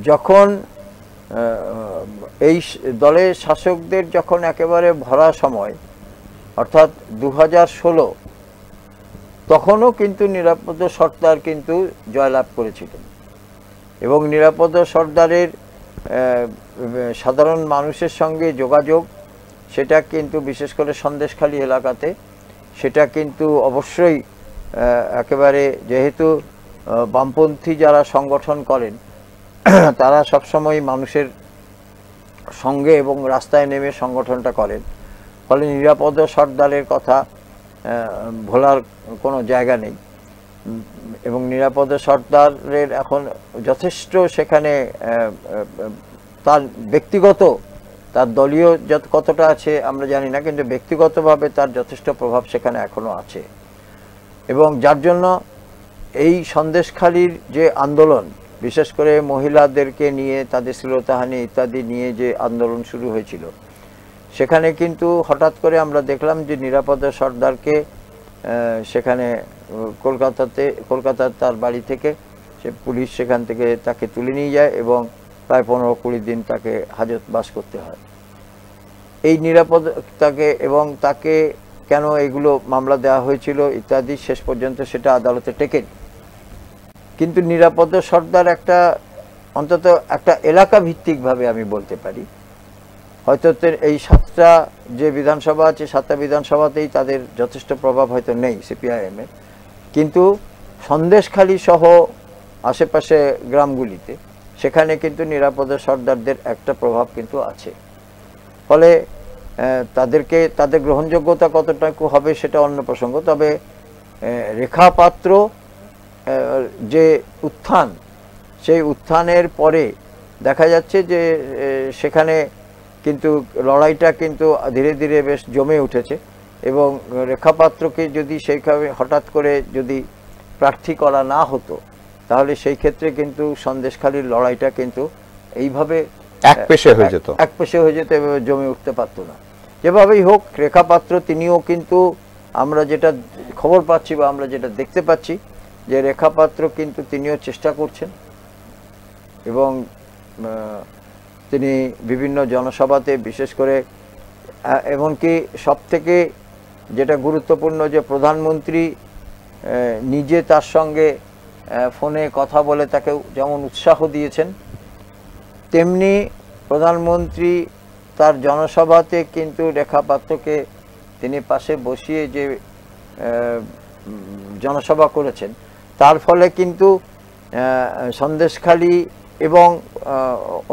যখন এই দলের শাসকদের যখন একেবারে ভরা সময় অর্থাৎ 2016 তখনও কিন্তু নিরাপদ সর্দার কিন্তু জয়লাভ করেছিলেন এবং নিরাপদ সর্দারের সাধারণ মানুষের সঙ্গে যোগাযোগ সেটা কিন্তু বিশেষ করে সন্দেশখালী এলাকাতে সেটা কিন্তু অবশ্যই একেবারে, যেহেতু বামপন্থী যারা সংগঠন করেন তারা সবসময় মানুষের সঙ্গে এবং রাস্তায় নেমে সংগঠনটা করেন, ফলে নিরাপদ সর্দারের কথা ভোলার কোনো জায়গা নেই। এবং নিরাপদ সর্দারের এখন যথেষ্ট সেখানে তার ব্যক্তিগত, তার দলীয় কতটা আছে আমরা জানি না, কিন্তু ব্যক্তিগতভাবে তার যথেষ্ট প্রভাব সেখানে এখনো আছে। এবং যার জন্য এই সন্দেশখালীর যে আন্দোলন, বিশেষ করে মহিলাদেরকে নিয়ে তাদের শ্লীলতাহানি ইত্যাদি নিয়ে যে আন্দোলন শুরু হয়েছিল, সেখানে কিন্তু হঠাৎ করে আমরা দেখলাম যে নিরাপদ সর্দারকে সেখানে কলকাতার তার বাড়ি থেকে সে পুলিশ সেখান থেকে তাকে তুলে নিয়ে যায় এবং প্রায় 15-20 দিন তাকে হাজতবাস করতে হয়। এই নিরাপত্তাকে এবং তাকে কেন এগুলো মামলা দেওয়া হয়েছিল ইত্যাদি শেষ পর্যন্ত সেটা আদালতে টেকেনি। কিন্তু নিরাপদ সর্দার একটা অন্তত একটা এলাকা ভিত্তিকভাবে আমি বলতে পারি, হয়তো এই 7টা যে বিধানসভা আছে 7টা বিধানসভাতেই তাদের যথেষ্ট প্রভাব হয়তো নেই সিপিআইএমের, কিন্তু সন্দেশখালী সহ আশেপাশে গ্রামগুলিতে সেখানে কিন্তু নিরাপদ সর্দারদের একটা প্রভাব কিন্তু আছে। ফলে তাদের গ্রহণযোগ্যতা কতটুকু হবে সেটা অন্য প্রসঙ্গ। তবে রেখা পাত্র যে উত্থান, সেই উত্থানের পরে দেখা যাচ্ছে যে সেখানে কিন্তু লড়াইটা কিন্তু ধীরে ধীরে বেশ জমে উঠেছে এবং রেখা পাত্রকে যদি সেইভাবে হঠাৎ করে যদি প্রার্থী করা না হতো তাহলে সেই ক্ষেত্রে কিন্তু সন্দেশখালীর লড়াইটা কিন্তু এইভাবে একপেশে হয়ে যেত, এভাবে জমে উঠতে পারতো না। যেভাবেই হোক রেখা পাত্র তিনিও কিন্তু, আমরা যেটা খবর পাচ্ছি বা আমরা যেটা দেখতে পাচ্ছি যে রেখা পাত্র কিন্তু তিনিও চেষ্টা করছেন এবং তিনি বিভিন্ন জনসভাতে বিশেষ করে, এমনকি সবথেকে যেটা গুরুত্বপূর্ণ যে প্রধানমন্ত্রী নিজে তার সঙ্গে ফোনে কথা বলে তাকে যেমন উৎসাহ দিয়েছেন, তেমনি প্রধানমন্ত্রী তার জনসভাতে কিন্তু রেখা পাত্রকে তিনি পাশে বসিয়ে যে জনসভা করেছেন, তার ফলে কিন্তু সন্দেশখালী এবং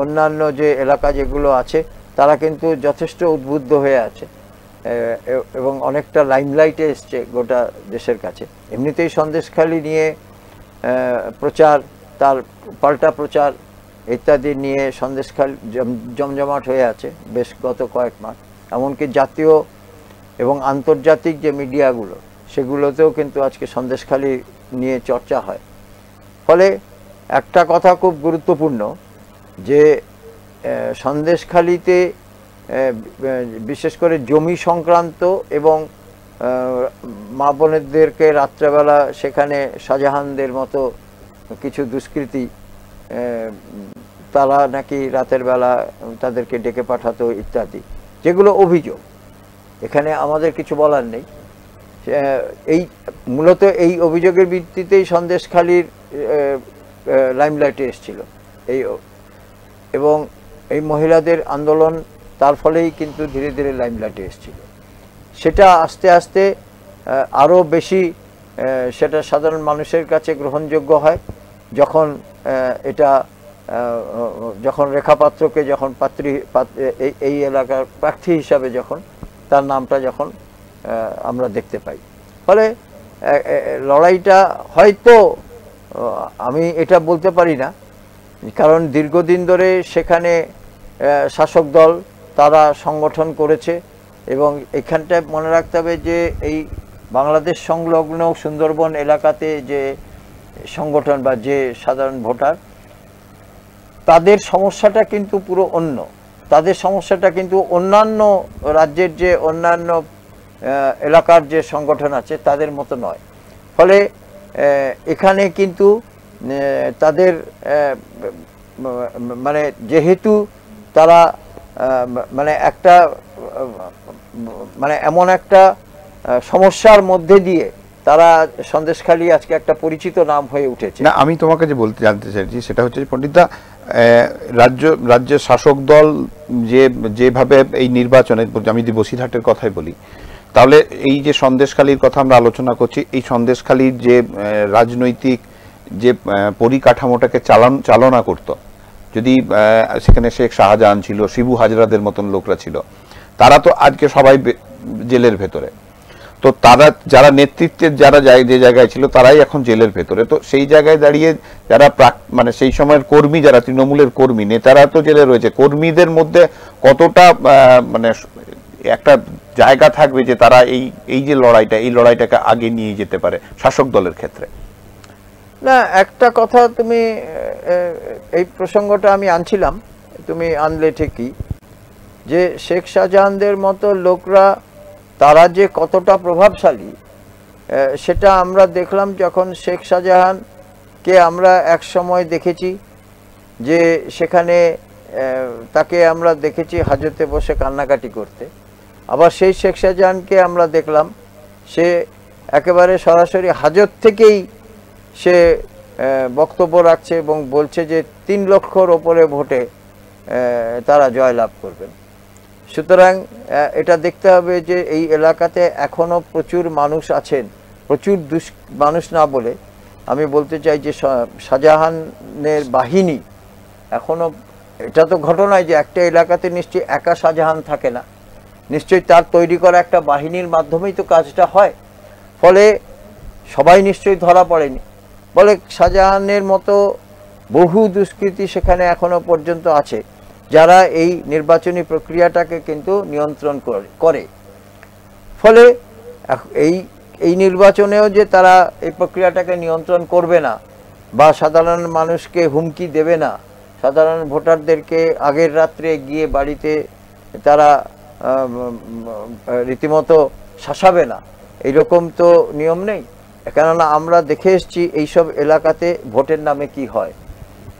অন্যান্য যে এলাকা যেগুলো আছে তারা কিন্তু যথেষ্ট উদ্বুদ্ধ হয়ে আছে এবং অনেকটা লাইমলাইটে এসছে গোটা দেশের কাছে। এমনিতেই সন্দেশখালী নিয়ে প্রচার, তার পাল্টা প্রচার ইত্যাদি নিয়ে সন্দেশখালী জমজমাট হয়ে আছে বেশ গত কয়েক মাস। এমনকি জাতীয় এবং আন্তর্জাতিক যে মিডিয়াগুলো সেগুলোতেও কিন্তু আজকে সন্দেশখালী নিয়ে চর্চা হয়। ফলে একটা কথা খুব গুরুত্বপূর্ণ যে সন্দেশখালীতে বিশেষ করে জমি সংক্রান্ত এবং মা বোনেদেরকে রাত্রেবেলা সেখানে শাহজাহানদের মতো কিছু দুষ্কৃতী তারা নাকি রাতের বেলা তাদেরকে ডেকে পাঠাতো ইত্যাদি, যেগুলো অভিযোগ, এখানে আমাদের কিছু বলার নেই। এই মূলত এই অভিযোগের ভিত্তিতেই সন্দেশখালীর লাইমলাইটে এসেছিল এবং এই মহিলাদের আন্দোলন তার ফলেই কিন্তু ধীরে ধীরে লাইমলাইটে এসেছিল। সেটা আস্তে আস্তে আরও বেশি সেটা সাধারণ মানুষের কাছে গ্রহণযোগ্য হয় যখন রেখা পাত্রকে যখন এই এলাকার প্রার্থী হিসাবে যখন তার নামটা যখন আমরা দেখতে পাই। ফলে লড়াইটা হয়তো আমি এটা বলতে পারি না, কারণ দীর্ঘদিন ধরে সেখানে শাসক দল তারা সংগঠন করেছে এবং এখানটায় মনে রাখতে হবে যে এই বাংলাদেশ সংলগ্ন সুন্দরবন এলাকাতে যে সংগঠন বা যে সাধারণ ভোটার, তাদের সমস্যাটা কিন্তু পুরো অন্য। তাদের সমস্যাটা কিন্তু অন্যান্য রাজ্যের যে অন্যান্য এলাকার যে সংগঠন আছে তাদের মতো নয়। ফলে এখানে কিন্তু তাদের মানে যেহেতু তারা মানে একটা মানে এমন একটা সমস্যার মধ্যে দিয়ে তারা সন্দেশখালী আজকে একটা পরিচিত নাম হয়ে উঠেছে। না, আমি তোমাকে যে জানতে চাইছি সেটা হচ্ছে পণ্ডিতদা, রাজ্যের শাসক দল যেভাবে এই নির্বাচনে, আমি যদি বসিরহাটের কথাই বলি, তাহলে এই যে সন্দেশখালীর কথা আমরা আলোচনা করছি, এই সন্দেশখালীর যে রাজনৈতিক যে পরিকাঠামোটাকে চালনা করত, যদি সেখানে শেখ শাহজাহান ছিল, শিবু হাজরাদের মতন লোকরা ছিল, তারা তো আজকে সবাই জেলের ভেতরে। তো তারা যারা নেতৃত্বের যারা যে জায়গায় ছিল তারাই এখন জেলের ভেতরে। তো সেই জায়গায় দাঁড়িয়ে যারা মানে সেই সময়ের কর্মী, যারা তৃণমূলের কর্মী, নেতারা তো জেলে রয়েছে, কর্মীদের মধ্যে কতটা মানে একটা জায়গা থাকবে যে তারা এই যে এই লড়াইটাকে আগে নিয়ে যেতে পারে শাসক দলের ক্ষেত্রে? না, একটা কথা তুমি এই প্রসঙ্গটা আমি আনছিলাম, তুমি আনলে ঠিকই, যে শেখ শাহজাহানদের মতো লোকরা তারা যে কতটা প্রভাবশালী সেটা আমরা দেখলাম যখন শেখ শাহজাহানকে আমরা এক সময় দেখেছি যে সেখানে তাকে আমরা দেখেছি হাজতে বসে কান্নাকাটি করতে। আবার সেই শেখ শাহজাহানকে আমরা দেখলাম সে একেবারে সরাসরি হাজত থেকেই সে বক্তব্য রাখছে এবং বলছে যে 3 লক্ষর ওপরে ভোটে তারা জয়লাভ করবেন। সুতরাং এটা দেখতে হবে যে এই এলাকাতে এখনো প্রচুর মানুষ আছেন, প্রচুর মানুষ না বলে আমি বলতে চাই যে শাহজাহানের বাহিনী এখনো, এটা তো ঘটনায় যে একটা এলাকাতে নিশ্চয়ই একা শাহজাহান থাকে না, নিশ্চয়ই তার তৈরি করা একটা বাহিনীর মাধ্যমেই তো কাজটা হয়। ফলে সবাই নিশ্চয়ই ধরা পড়েনি। বলে শাহজাহানের মতো বহু দুষ্কৃতী সেখানে এখনো পর্যন্ত আছে যারা এই নির্বাচনী প্রক্রিয়াটাকে কিন্তু নিয়ন্ত্রণ করে। ফলে এই নির্বাচনেও যে তারা এই প্রক্রিয়াটাকে নিয়ন্ত্রণ করবে না বা সাধারণ মানুষকে হুমকি দেবে না, সাধারণ ভোটারদেরকে আগের রাত্রে গিয়ে বাড়িতে তারা রীতিমতো শাসাবে না, এইরকম তো নিয়ম নেই। কেননা আমরা দেখে এসেছি এইসব এলাকাতে ভোটের নামে কি হয়।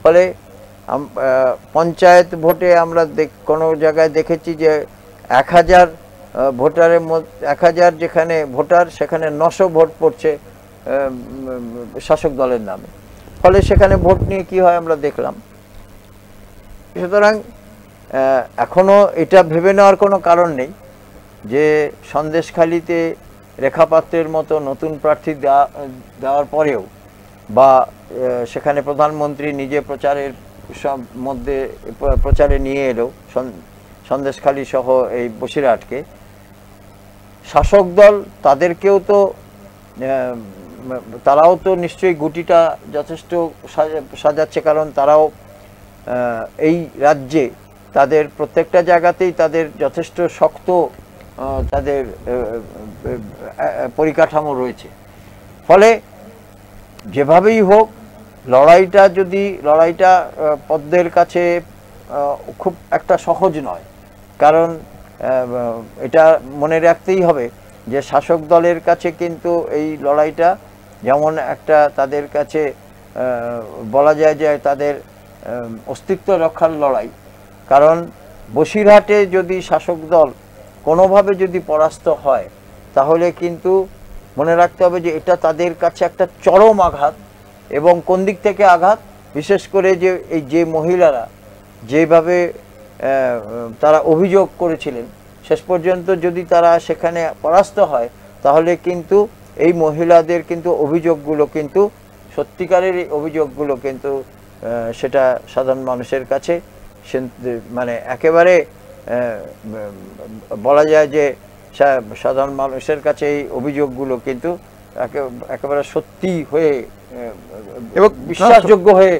ফলে পঞ্চায়েত ভোটে আমরা কোনো জায়গায় দেখেছি যে 1000 ভোটারের মধ্যে 1000 যেখানে ভোটার সেখানে 900 ভোট পড়ছে শাসক দলের নামে। ফলে সেখানে ভোট নিয়ে কি হয় আমরা দেখলাম। সুতরাং এখনো এটা ভেবে নেওয়ার কোনো কারণ নেই যে সন্দেশখালীতে রেখা পাত্রের মতো নতুন প্রার্থী দেওয়ার পরেও বা সেখানে প্রধানমন্ত্রী নিজে প্রচারের মধ্যে প্রচারে নিয়ে এলো সন্দেশখালী সহ এই বসিরহাটকে, শাসক দল তাদেরকেও তো তারাও তো নিশ্চয়ই গুটিটা যথেষ্ট সাজাচ্ছে, কারণ তারাও এই রাজ্যে তাদের প্রত্যেকটা জায়গাতেই তাদের যথেষ্ট শক্ত তাদের পরিকাঠামো রয়েছে। ফলে যেভাবেই হোক লড়াইটা পদ্মের কাছে খুব একটা সহজ নয়, কারণ এটা মনে রাখতেই হবে যে শাসক দলের কাছে কিন্তু এই লড়াইটা যেমন একটা তাদের কাছে বলা যায় যে তাদের অস্তিত্ব রক্ষার লড়াই। কারণ বসিরহাটে যদি শাসক দল কোনোভাবে যদি পরাস্ত হয় তাহলে কিন্তু মনে রাখতে হবে যে এটা তাদের কাছে একটা চরম আঘাত। এবং কোন দিক থেকে আঘাত? বিশেষ করে যে মহিলারা যেভাবে তারা অভিযোগ করেছিলেন, শেষ পর্যন্ত যদি তারা সেখানে পরাস্ত হয় তাহলে কিন্তু এই মহিলাদের কিন্তু অভিযোগগুলো কিন্তু সত্যিকারের অভিযোগগুলো কিন্তু সেটা সাধারণ মানুষের কাছে মানে একেবারে বলা যায় যে সাধারণ মানুষের কাছে এই অভিযোগগুলো কিন্তু একেবারে সত্যি হয়ে এবং বিশ্বাসযোগ্য হয়ে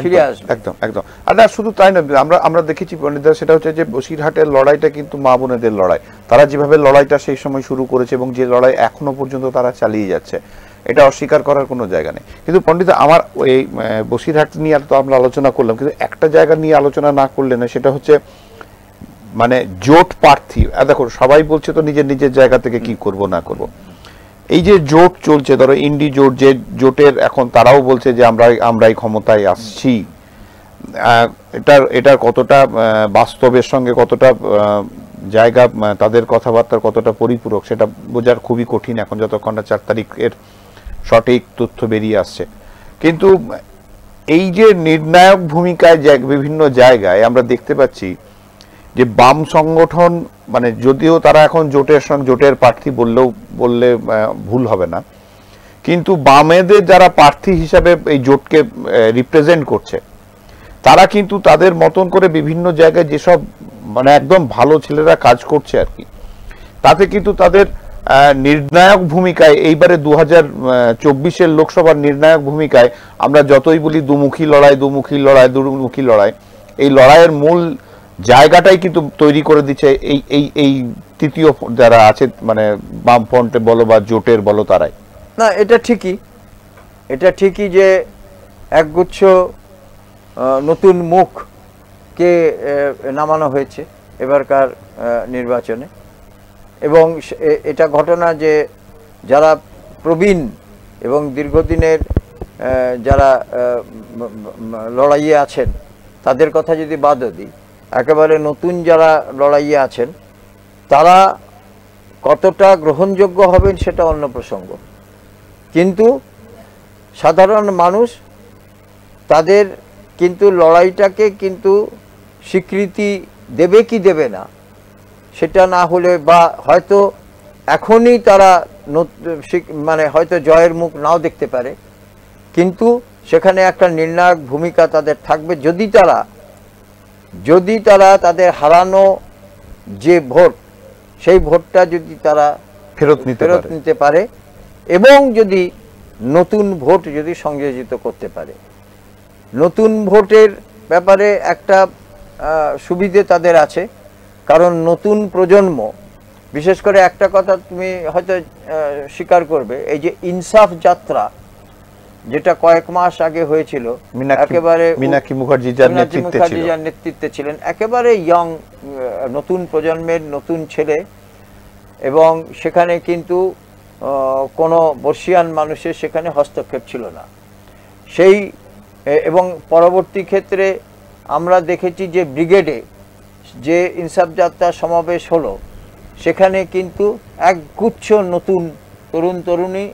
ফিরে আসবে। একদম একদম। আর না শুধু তাই নয়, আমরা দেখেছি পণ্ডিতদা, সেটা হচ্ছে যে বসিরহাটের লড়াইটা কিন্তু মা বোনেদের লড়াই। তারা যেভাবে লড়াইটা সেই সময় শুরু করেছে এবং যে লড়াই এখনো পর্যন্ত তারা চালিয়ে যাচ্ছে, এটা অস্বীকার করার কোনো জায়গা নেই। কিন্তু পণ্ডিত, আমার এই বসিরহাট নিয়ে তো আমরা আলোচনা করলাম, কিন্তু একটা জায়গা নিয়ে আলোচনা না করলে না, সেটা হচ্ছে মানে জোট প্রার্থী। দেখো সবাই বলছে তো নিজের নিজের জায়গা থেকে কি করব না করব। এই যে জোট চলছে, ধরো ইন্ডি জোট, যে জোটের এখন তারাও বলছে যে আমরাই ক্ষমতায় আসছি, এটার কতটা বাস্তবের সঙ্গে কতটা জায়গা, তাদের কথাবার্তার কতটা পরিপূরক, সেটা বোঝার খুবই কঠিন এখন, যতক্ষণ না 4 তারিখের সঠিক তথ্য বেরিয়ে আসছে। কিন্তু এই যে নির্ণায়ক ভূমিকায় বিভিন্ন জায়গায় আমরা দেখতে পাচ্ছি যে বাম সংগঠন, মানে যদিও তারা এখন জোটের প্রার্থী বললে ভুল হবে না, কিন্তু বামেদের যারা প্রার্থী হিসাবে এই জোটকে রিপ্রেজেন্ট করছে, তারা কিন্তু তাদের মতন করে বিভিন্ন জায়গায় যেসব মানে একদম ভালো ছেলেরা কাজ করছে আর কি, তাতে কিন্তু তাদের নির্ণায়ক ভূমিকায়, এইবারে 2024-এর লোকসভার নির্ণায়ক ভূমিকায় আমরা যতই বলি দুমুখী লড়াই, এই লড়াইয়ের মূল জায়গাটাই কিন্তু তৈরি করে দিচ্ছে এই তৃতীয় যারা আছে, মানে বামফ্রন্টে বলো বা জোটের বলো, তারাই। না, এটা ঠিকই যে একগুচ্ছ নতুন মুখকে নামানো হয়েছে এবারকার নির্বাচনে, এবং এটা ঘটনা যে যারা প্রবীণ এবং দীর্ঘদিনের যারা লড়াইয়ে আছেন তাদের কথা যদি বাদও দিই, একেবারে নতুন যারা লড়াইয়ে আছেন তারা কতটা গ্রহণযোগ্য হবেন সেটা অন্য প্রসঙ্গ। কিন্তু সাধারণ মানুষ তাদের কিন্তু লড়াইটাকে কিন্তু স্বীকৃতি দেবে কি দেবে না সেটা না হলে, বা হয়তো এখনই তারা মানে হয়তো জয়ের মুখ নাও দেখতে পারে, কিন্তু সেখানে একটা নির্ণায়ক ভূমিকা তাদের থাকবে যদি তারা তাদের হারানো যে ভোট, সেই ভোটটা যদি তারা ফেরত নিতে পারে এবং যদি নতুন ভোট যদি সংযোজিত করতে পারে। নতুন ভোটের ব্যাপারে একটা সুবিধে তাদের আছে, কারণ নতুন প্রজন্ম, বিশেষ করে একটা কথা তুমি হয়তো স্বীকার করবে, এই যে ইনসাফ যাত্রা যেটা কয়েক মাস আগে হয়েছিল, একেবারে মীনাক্ষী মুখার্জি যার নেতৃত্বে ছিলেন, একেবারে ইয়ং নতুন প্রজন্মের নতুন ছেলে, এবং সেখানে কিন্তু কোনো বর্ষিয়ান মানুষের সেখানে হস্তক্ষেপ ছিল না। এবং পরবর্তী ক্ষেত্রে আমরা দেখেছি যে ব্রিগেডে যে ইনসাফ যাত্রা সমাবেশ হলো, সেখানে কিন্তু একগুচ্ছ নতুন তরুণী,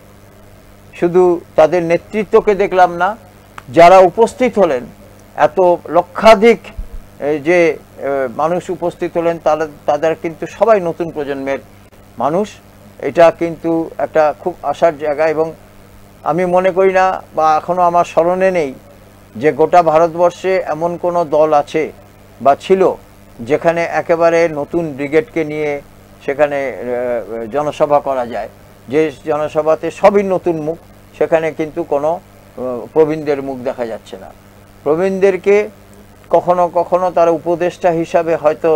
শুধু তাদের নেতৃত্বকে দেখলাম না, যারা উপস্থিত হলেন, এত লক্ষাধিক যে মানুষ উপস্থিত হলেন, তাদের কিন্তু সবাই নতুন প্রজন্মের মানুষ। এটা কিন্তু একটা খুব আশার জায়গা, এবং আমি মনে করি না, বা এখনও আমার স্মরণে নেই যে গোটা ভারতবর্ষে এমন কোনো দল আছে বা ছিল যেখানে একেবারে নতুন ব্রিগেডকে নিয়ে সেখানে জনসভা করা যায়, যে জনসভাতে সবই নতুন মুখ, সেখানে কিন্তু কোনো প্রবীণদের মুখ দেখা যাচ্ছে না। প্রবীণদেরকে কখনো কখনো তারা উপদেষ্টা হিসাবে হয়তো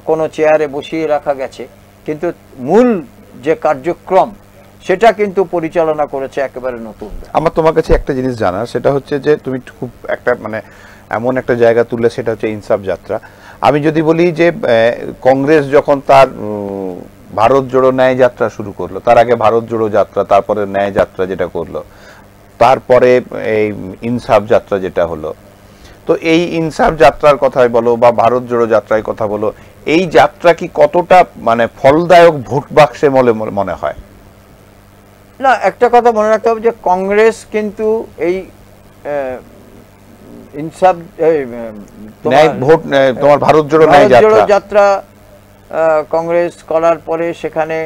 কোনো চেয়ারে বসিয়ে রাখা গেছে, কিন্তু মূল যে কার্যক্রম সেটা কিন্তু পরিচালনা করেছে একেবারে নতুন। আমার তোমার কাছে একটা জিনিস জানার, সেটা হচ্ছে যে তুমি খুব একটা মানে এমন একটা জায়গা তুললে, সেটা হচ্ছে ইনসাফ যাত্রা। আমি যদি বলি যে কংগ্রেস যখন তার ভারত জোড়ো ন্যায় যাত্রা শুরু করলো, তার আগে ভারত জোড়ো যাত্রা, তারপরে ন্যায় যাত্রা যেটা করলো, তারপরে এই ইনসাফ যাত্রা যেটা হলো, তো এই ইনসাফ যাত্রার কথাই বলো বা ভারত জোড়ো যাত্রার কথা বলো, এই যাত্রা কি কতটা মানে ফলদায়ক ভোট বাক্সে মনে হয়? না, একটা কথা মনে রাখতে হবে যে কংগ্রেস কিন্তু এই ইনসাফ তোমার ভারত জোড়ো যাত্রা কংগ্রেস করার পরে সেখানে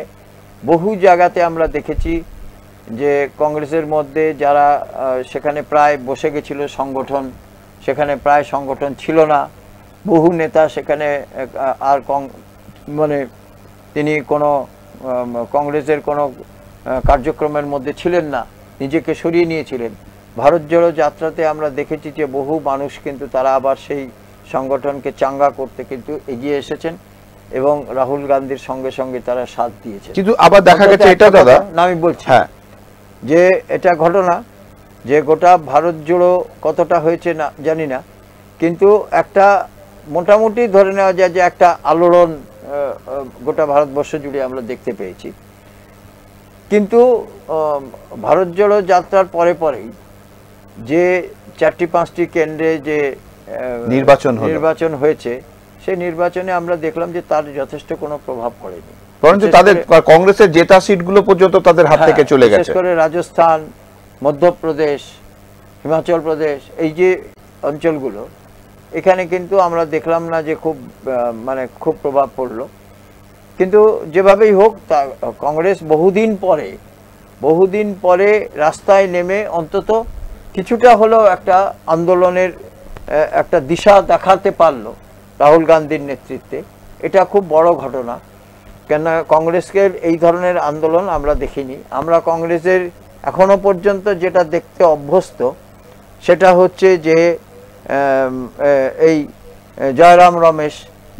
বহু জায়গাতে আমরা দেখেছি যে কংগ্রেসের মধ্যে যারা সেখানে প্রায় বসে গেছিল সংগঠন, সেখানে প্রায় সংগঠন ছিল না। বহু নেতা সেখানে আর মানে তিনি কোনো কংগ্রেসের কোনো কার্যক্রমের মধ্যে ছিলেন না, নিজেকে সরিয়ে নিয়েছিলেন। ভারত জোড়ো যাত্রাতে আমরা দেখেছি যে বহু মানুষ কিন্তু তারা আবার সেই সংগঠনকে চাঙ্গা করতে কিন্তু এগিয়ে এসেছেন এবং রাহুল গান্ধীর সঙ্গে সঙ্গে তারা সাথ দিয়েছেন। কিন্তু আবার দেখা গেছে এটা দাদা, না আমি বলছি হ্যাঁ, যে এটা ঘটনা যে গোটা ভারত জুড়ো কতটা হয়েছে না জানি না, কিন্তু একটা মোটামুটি ধরে নেওয়া যায় যে একটা আলোড়ন গোটা ভারতবর্ষ জুড়ে আমরা দেখতে পেয়েছি। কিন্তু ভারত জোড়ো যাত্রার পরে পরেই যে 4-5টি কেন্দ্রে যে নির্বাচন হয়েছে, সেই নির্বাচনে আমরা দেখলাম যে তার যথেষ্ট কোনো প্রভাব পড়েনি, বরঞ্চ তাদের কংগ্রেসের জেতা সিটগুলো পর্যন্ত তাদের হাত থেকে চলে গেছে। বিশেষ করে রাজস্থান, মধ্যপ্রদেশ, হিমাচল প্রদেশ, এই যে অঞ্চলগুলো, এখানে কিন্তু আমরা দেখলাম না যে খুব প্রভাব পড়লো। কিন্তু যেভাবেই হোক কংগ্রেস বহুদিন পরে রাস্তায় নেমে অন্তত কিছুটা হলেও একটা আন্দোলনের একটা দিশা দেখাতে পারলো রাহুল গান্ধীর নেতৃত্বে। এটা খুব বড় ঘটনা, কেন কংগ্রেসকে এই ধরনের আন্দোলন আমরা দেখিনি। আমরা কংগ্রেসের এখনো পর্যন্ত যেটা দেখতে অভ্যস্ত সেটা হচ্ছে যে এই জয়রাম রমেশ,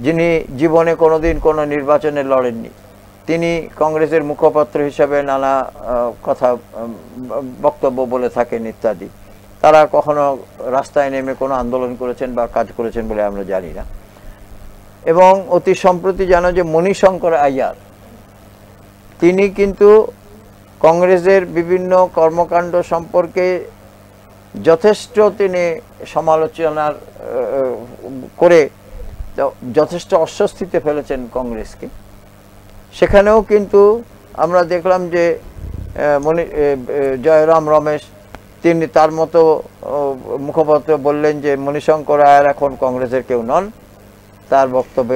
যিনি জীবনে কোনোদিন কোনো নির্বাচনে লড়েননি, তিনি কংগ্রেসের মুখপাত্র হিসাবে নানা কথা বক্তব্য বলে থাকেন ইত্যাদি। তারা কখনো রাস্তায় নেমে কোনো আন্দোলন করেছেন বা কাজ করেছেন বলে আমরা জানি না। এবং অতি সম্প্রতি জানো যে মণিশঙ্কর আইয়ার, তিনি কিন্তু কংগ্রেসের বিভিন্ন কর্মকাণ্ড সম্পর্কে যথেষ্ট তিনি সমালোচনার করে যথেষ্ট অস্বস্তিতে ফেলেছেন কংগ্রেসকে। সেখানেও কিন্তু আমরা দেখলাম যে জয়রাম রমেশ তিনি তার মতো মুখপাত্র বললেন যে মণিশঙ্কর আয়ার এখন কংগ্রেসের কেউ নন, তার বক্তব্যে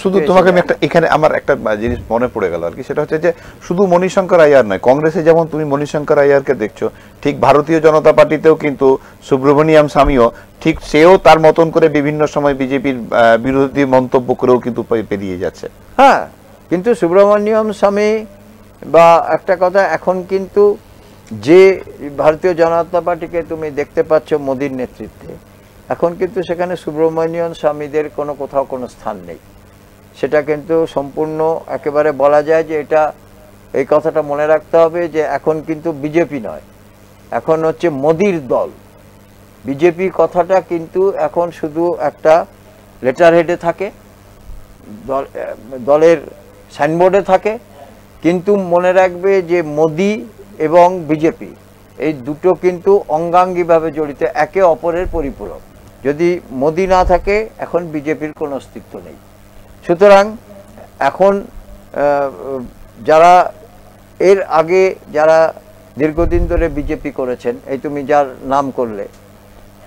শুধু তোমাকে আমি এখানে আমার একটা জিনিস মনে পড়ে গেল আর কি, সেটা হচ্ছে যে শুধু মণিশঙ্কর আইয়ার নয়, কংগ্রেসে যেমন তুমি মণিশঙ্কর আইয়ারকে দেখছো, ঠিক ভারতীয় জনতা পার্টিতেও কিন্তু সুব্রমণিয়াম স্বামীও ঠিক সেও তার মতন করে বিভিন্ন সময় বিজেপির বিরোধী মন্তব্য করেও কিন্তু পেরিয়ে যাচ্ছে। হ্যাঁ, কিন্তু সুব্রমণিয়াম স্বামী বা একটা কথা, এখন কিন্তু যে ভারতীয় জনতা পার্টিকে তুমি দেখতে পাচ্ছ মোদির নেতৃত্বে, এখন কিন্তু সেখানে সুব্রমণিয়াম স্বামীদের কোথাও কোনো স্থান নেই। সেটা কিন্তু সম্পূর্ণ একেবারে বলা যায় যে এই কথাটা মনে রাখতে হবে যে এখন কিন্তু বিজেপি নয়, এখন হচ্ছে মোদির দল। বিজেপি কথাটা কিন্তু এখন শুধু একটা লেটার হেডে থাকে, দলের সাইনবোর্ডে থাকে, কিন্তু মনে রাখবে যে মোদি এবং বিজেপি এই দুটো কিন্তু অঙ্গাঙ্গিভাবে জড়িত, একে অপরের পরিপূরক। যদি মোদি না থাকে এখন বিজেপির কোনো অস্তিত্ব নেই। সুতরাং এখন যারা এর আগে যারা দীর্ঘদিন ধরে বিজেপি করেছেন, এই তুমি যার নাম করলে,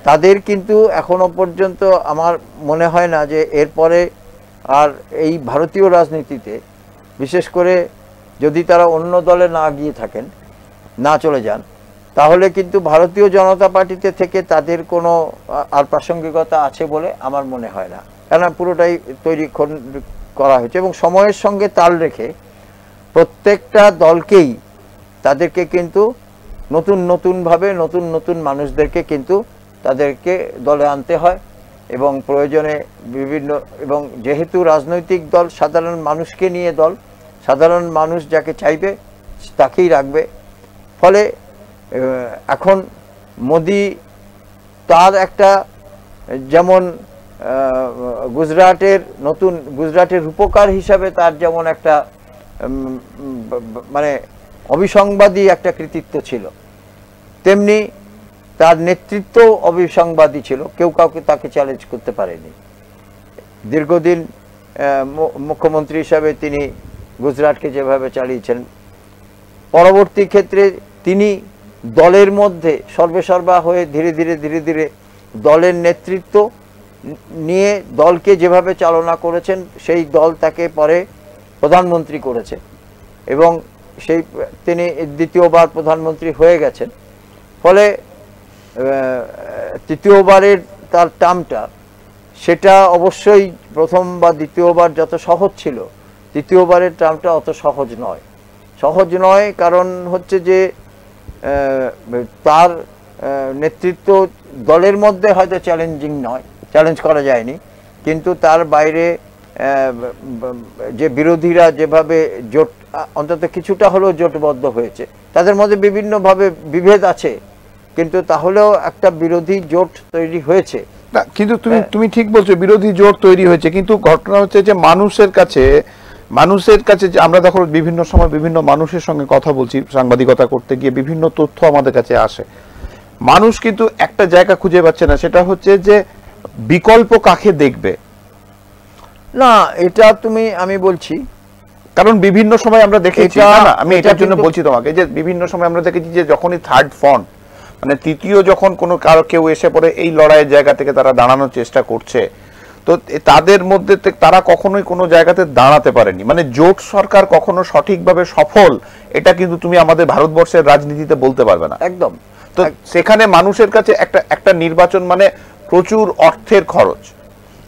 তাদের কিন্তু এখনো পর্যন্ত আমার মনে হয় না যে এরপরে আর এই ভারতীয় রাজনীতিতে, বিশেষ করে যদি তারা অন্য দলে না গিয়ে থাকেন, না চলে যান, তাহলে কিন্তু ভারতীয় জনতা পার্টিতে থেকে তাদের কোনো আর প্রাসঙ্গিকতা আছে বলে আমার মনে হয় না। কেন পুরোটাই তৈরি করা হয়েছে এবং সময়ের সঙ্গে তাল রেখে প্রত্যেকটা দলকেই তাদেরকে কিন্তু নতুনভাবে নতুন মানুষদেরকে কিন্তু তাদেরকে দলে আনতে হয় এবং প্রয়োজনে বিভিন্ন, এবং যেহেতু রাজনৈতিক দল সাধারণ মানুষকে নিয়ে দল, সাধারণ মানুষ যাকে চাইবে তাকেই রাখবে। ফলে এখন মোদি তার একটা, যেমন গুজরাটের রূপকার হিসাবে তার যেমন একটা মানে অবিসংবাদী একটা কৃতিত্ব ছিল, তেমনি তার নেতৃত্ব অবিসংবাদী ছিল, কেউ কাউকে তাকে চ্যালেঞ্জ করতে পারেনি। দীর্ঘদিন মুখ্যমন্ত্রী হিসাবে তিনি গুজরাটকে যেভাবে চালিয়েছেন, পরবর্তী ক্ষেত্রে তিনি দলের মধ্যে সর্বেসর্বা হয়ে ধীরে ধীরে দলের নেতৃত্ব নিয়ে দলকে যেভাবে চালনা করেছেন, সেই দল তাকে পরে প্রধানমন্ত্রী করেছে এবং তিনি দ্বিতীয়বার প্রধানমন্ত্রী হয়ে গেছেন। ফলে তৃতীয়বারের তার টার্মটা, সেটা অবশ্যই প্রথম বা দ্বিতীয়বার যত সহজ ছিল, তৃতীয়বারের টার্মটা অত সহজ নয়। কারণ হচ্ছে যে তার নেতৃত্ব দলের মধ্যে হয়তো চ্যালেঞ্জিং নয়, চ্যালেঞ্জ করা যায়নি, কিন্তু তার বাইরে যে বিরোধীরা যেভাবে জোট অন্তত কিছুটা হলেও জোটবদ্ধ হয়েছে, তাদের মধ্যে বিভিন্নভাবে বিভেদ আছে, কিন্তু তাহলেও একটা বিরোধী জোট তৈরি হয়েছে। না, কিন্তু তুমি ঠিক বলছো, বিরোধী জোট তৈরি হয়েছে, কিন্তু ঘটনা হচ্ছে যে মানুষের কাছে যে আমরা দেখো বিভিন্ন সময় বিভিন্ন মানুষের সঙ্গে কথা বলছি, সাংবাদিকতা করতে গিয়ে বিভিন্ন তথ্য আমাদের কাছে আসে, মানুষ কিন্তু একটা জায়গা খুঁজে পাচ্ছে না, সেটা হচ্ছে যে বিকল্প কাকে দেখবে। না, এটা আমি বলছি, কারণ বিভিন্ন সময় আমরা দেখেছি, না আমি এটার জন্য বলছি তোমাকে, যে বিভিন্ন সময় আমরা দেখেছি যে যখনই থার্ড ফ্রন্ট মানে তৃতীয় যখন কোনো কেউ এসে পড়ে এই লড়াইয়ের জায়গা থেকে তারা দাঁড়ানোর চেষ্টা করছে, তো তাদের মধ্যে তারা কখনোই কোনো জায়গাতে দাঁড়াতে পারেনি। মানে জোট সরকার কখনো সঠিকভাবে সফল এটা কিন্তু তুমি আমাদের ভারতবর্ষের রাজনীতিতে বলতে পারবে না একদম। তো সেখানে মানুষের কাছে একটা নির্বাচন মানে প্রচুর অর্থের খরচ।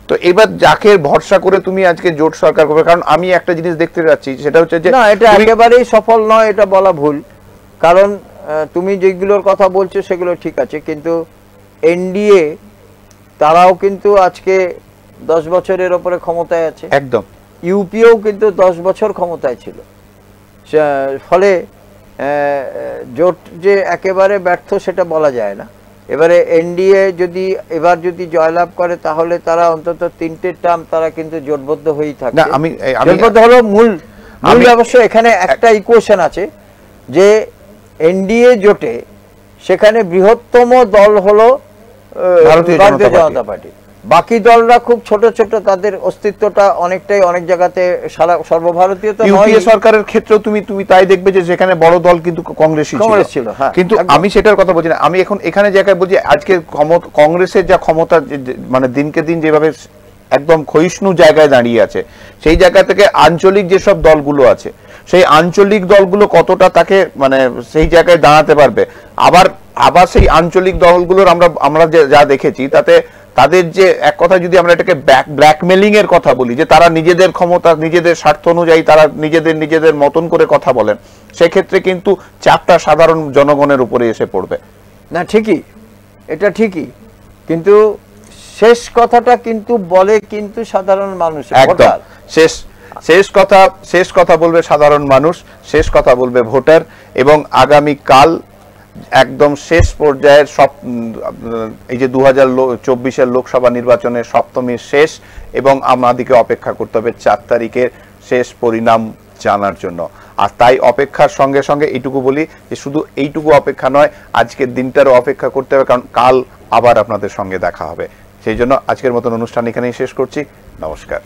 তো এবার যাকে ভরসা করে তুমি আজকে জোট সরকার করবে, কারণ আমি একটা জিনিস দেখতে যাচ্ছি, সেটা হচ্ছে যে না, এটা একেবারেই সফল নয়, এটা বলা ভুল। কারণ তুমি যেগুলোর কথা বলছো সেগুলো ঠিক আছে, কিন্তু এনডিএ তারাও কিন্তু আজকে 10 বছরের ওপরে ক্ষমতায় আছে। একদম। ইউপিও কিন্তু 10 বছর ক্ষমতায় ছিল। ফলে জোট যে একেবারে ব্যর্থ সেটা বলা যায় না। এবারে এনডিএ এবার যদি জয়লাভ করে তাহলে তারা অন্তত 3টে টার্ম তারা কিন্তু জোটবদ্ধ হয়েই থাকে। জোটবদ্ধ হলো মূল অবশ্য এখানে একটা ইকুয়েশন আছে যে এনডিএ জোটে সেখানে বৃহত্তম দল হলো ভারতীয় জনতা পার্টি, বাকি দলরা খুব ছোট ছোট, তাদের অস্তিত্বটা অনেকটাই অনেক জায়গাতে সর্বভারতীয় তো ইউপিএ সরকারের ক্ষেত্রে তুমি তাই দেখবে যে সেখানে বড় দল কিন্তু কংগ্রেসই ছিল। কিন্তু আমি সেটার কথা বলছি না, আমি এখন এখানে জায়গায় বলছি আজকে কংগ্রেসের যা ক্ষমতা মানে দিনকে দিন যেভাবে একদম ক্ষয়িষ্ণু জায়গায় দাঁড়িয়ে আছে, সেই জায়গা থেকে আঞ্চলিক যেসব দলগুলো আছে সেই আঞ্চলিক দলগুলো কতটা তাকে মানে সেই জায়গায় দাঁড়াতে পারবে। আবার সেই আঞ্চলিক দলগুলোর আমরা যা দেখেছি তাতে তাদের যে এক কথা যদি আমরা এটাকে ব্ল্যাকমেলিং এর কথা বলি, যে তারা নিজেদের ক্ষমতা নিজেদের স্বার্থ অনুযায়ী তারা নিজেদের মতন করে কথা বলেন, সেক্ষেত্রে কিন্তু চাপটা সাধারণ জনগণের উপরে এসে পড়বে। না ঠিকই, এটা ঠিকই, কিন্তু শেষ কথাটা কিন্তু বলে কিন্তু সাধারণ মানুষ। একদম শেষ কথা বলবে সাধারণ মানুষ, শেষ কথা বলবে ভোটার। এবং আগামী কাল একদম শেষ পর্যায়ের এই যে 2024-এর লোকসভা নির্বাচনের সপ্তমীর শেষ, এবং আমাদেরকে অপেক্ষা করতে হবে 4 তারিখের শেষ পরিণাম জানার জন্য। আর তাই অপেক্ষার সঙ্গে সঙ্গে এইটুকু বলি যে শুধু এইটুকু অপেক্ষা নয়, আজকের দিনটারও অপেক্ষা করতে হবে, কারণ কাল আবার আপনাদের সঙ্গে দেখা হবে। সেই জন্য আজকের মতন অনুষ্ঠান এখানেই শেষ করছি। নমস্কার।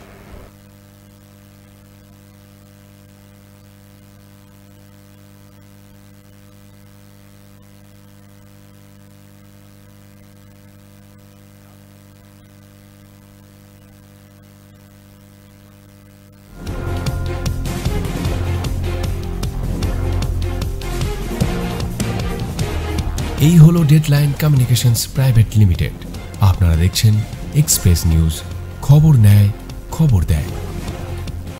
এই হলো ডেডলাইন কমিউনিকেশনস প্রাইভেট লিমিটেড। আপনারা দেখছেন এক্সপ্রেস নিউজ, খবর নেয়, খবর দেয়।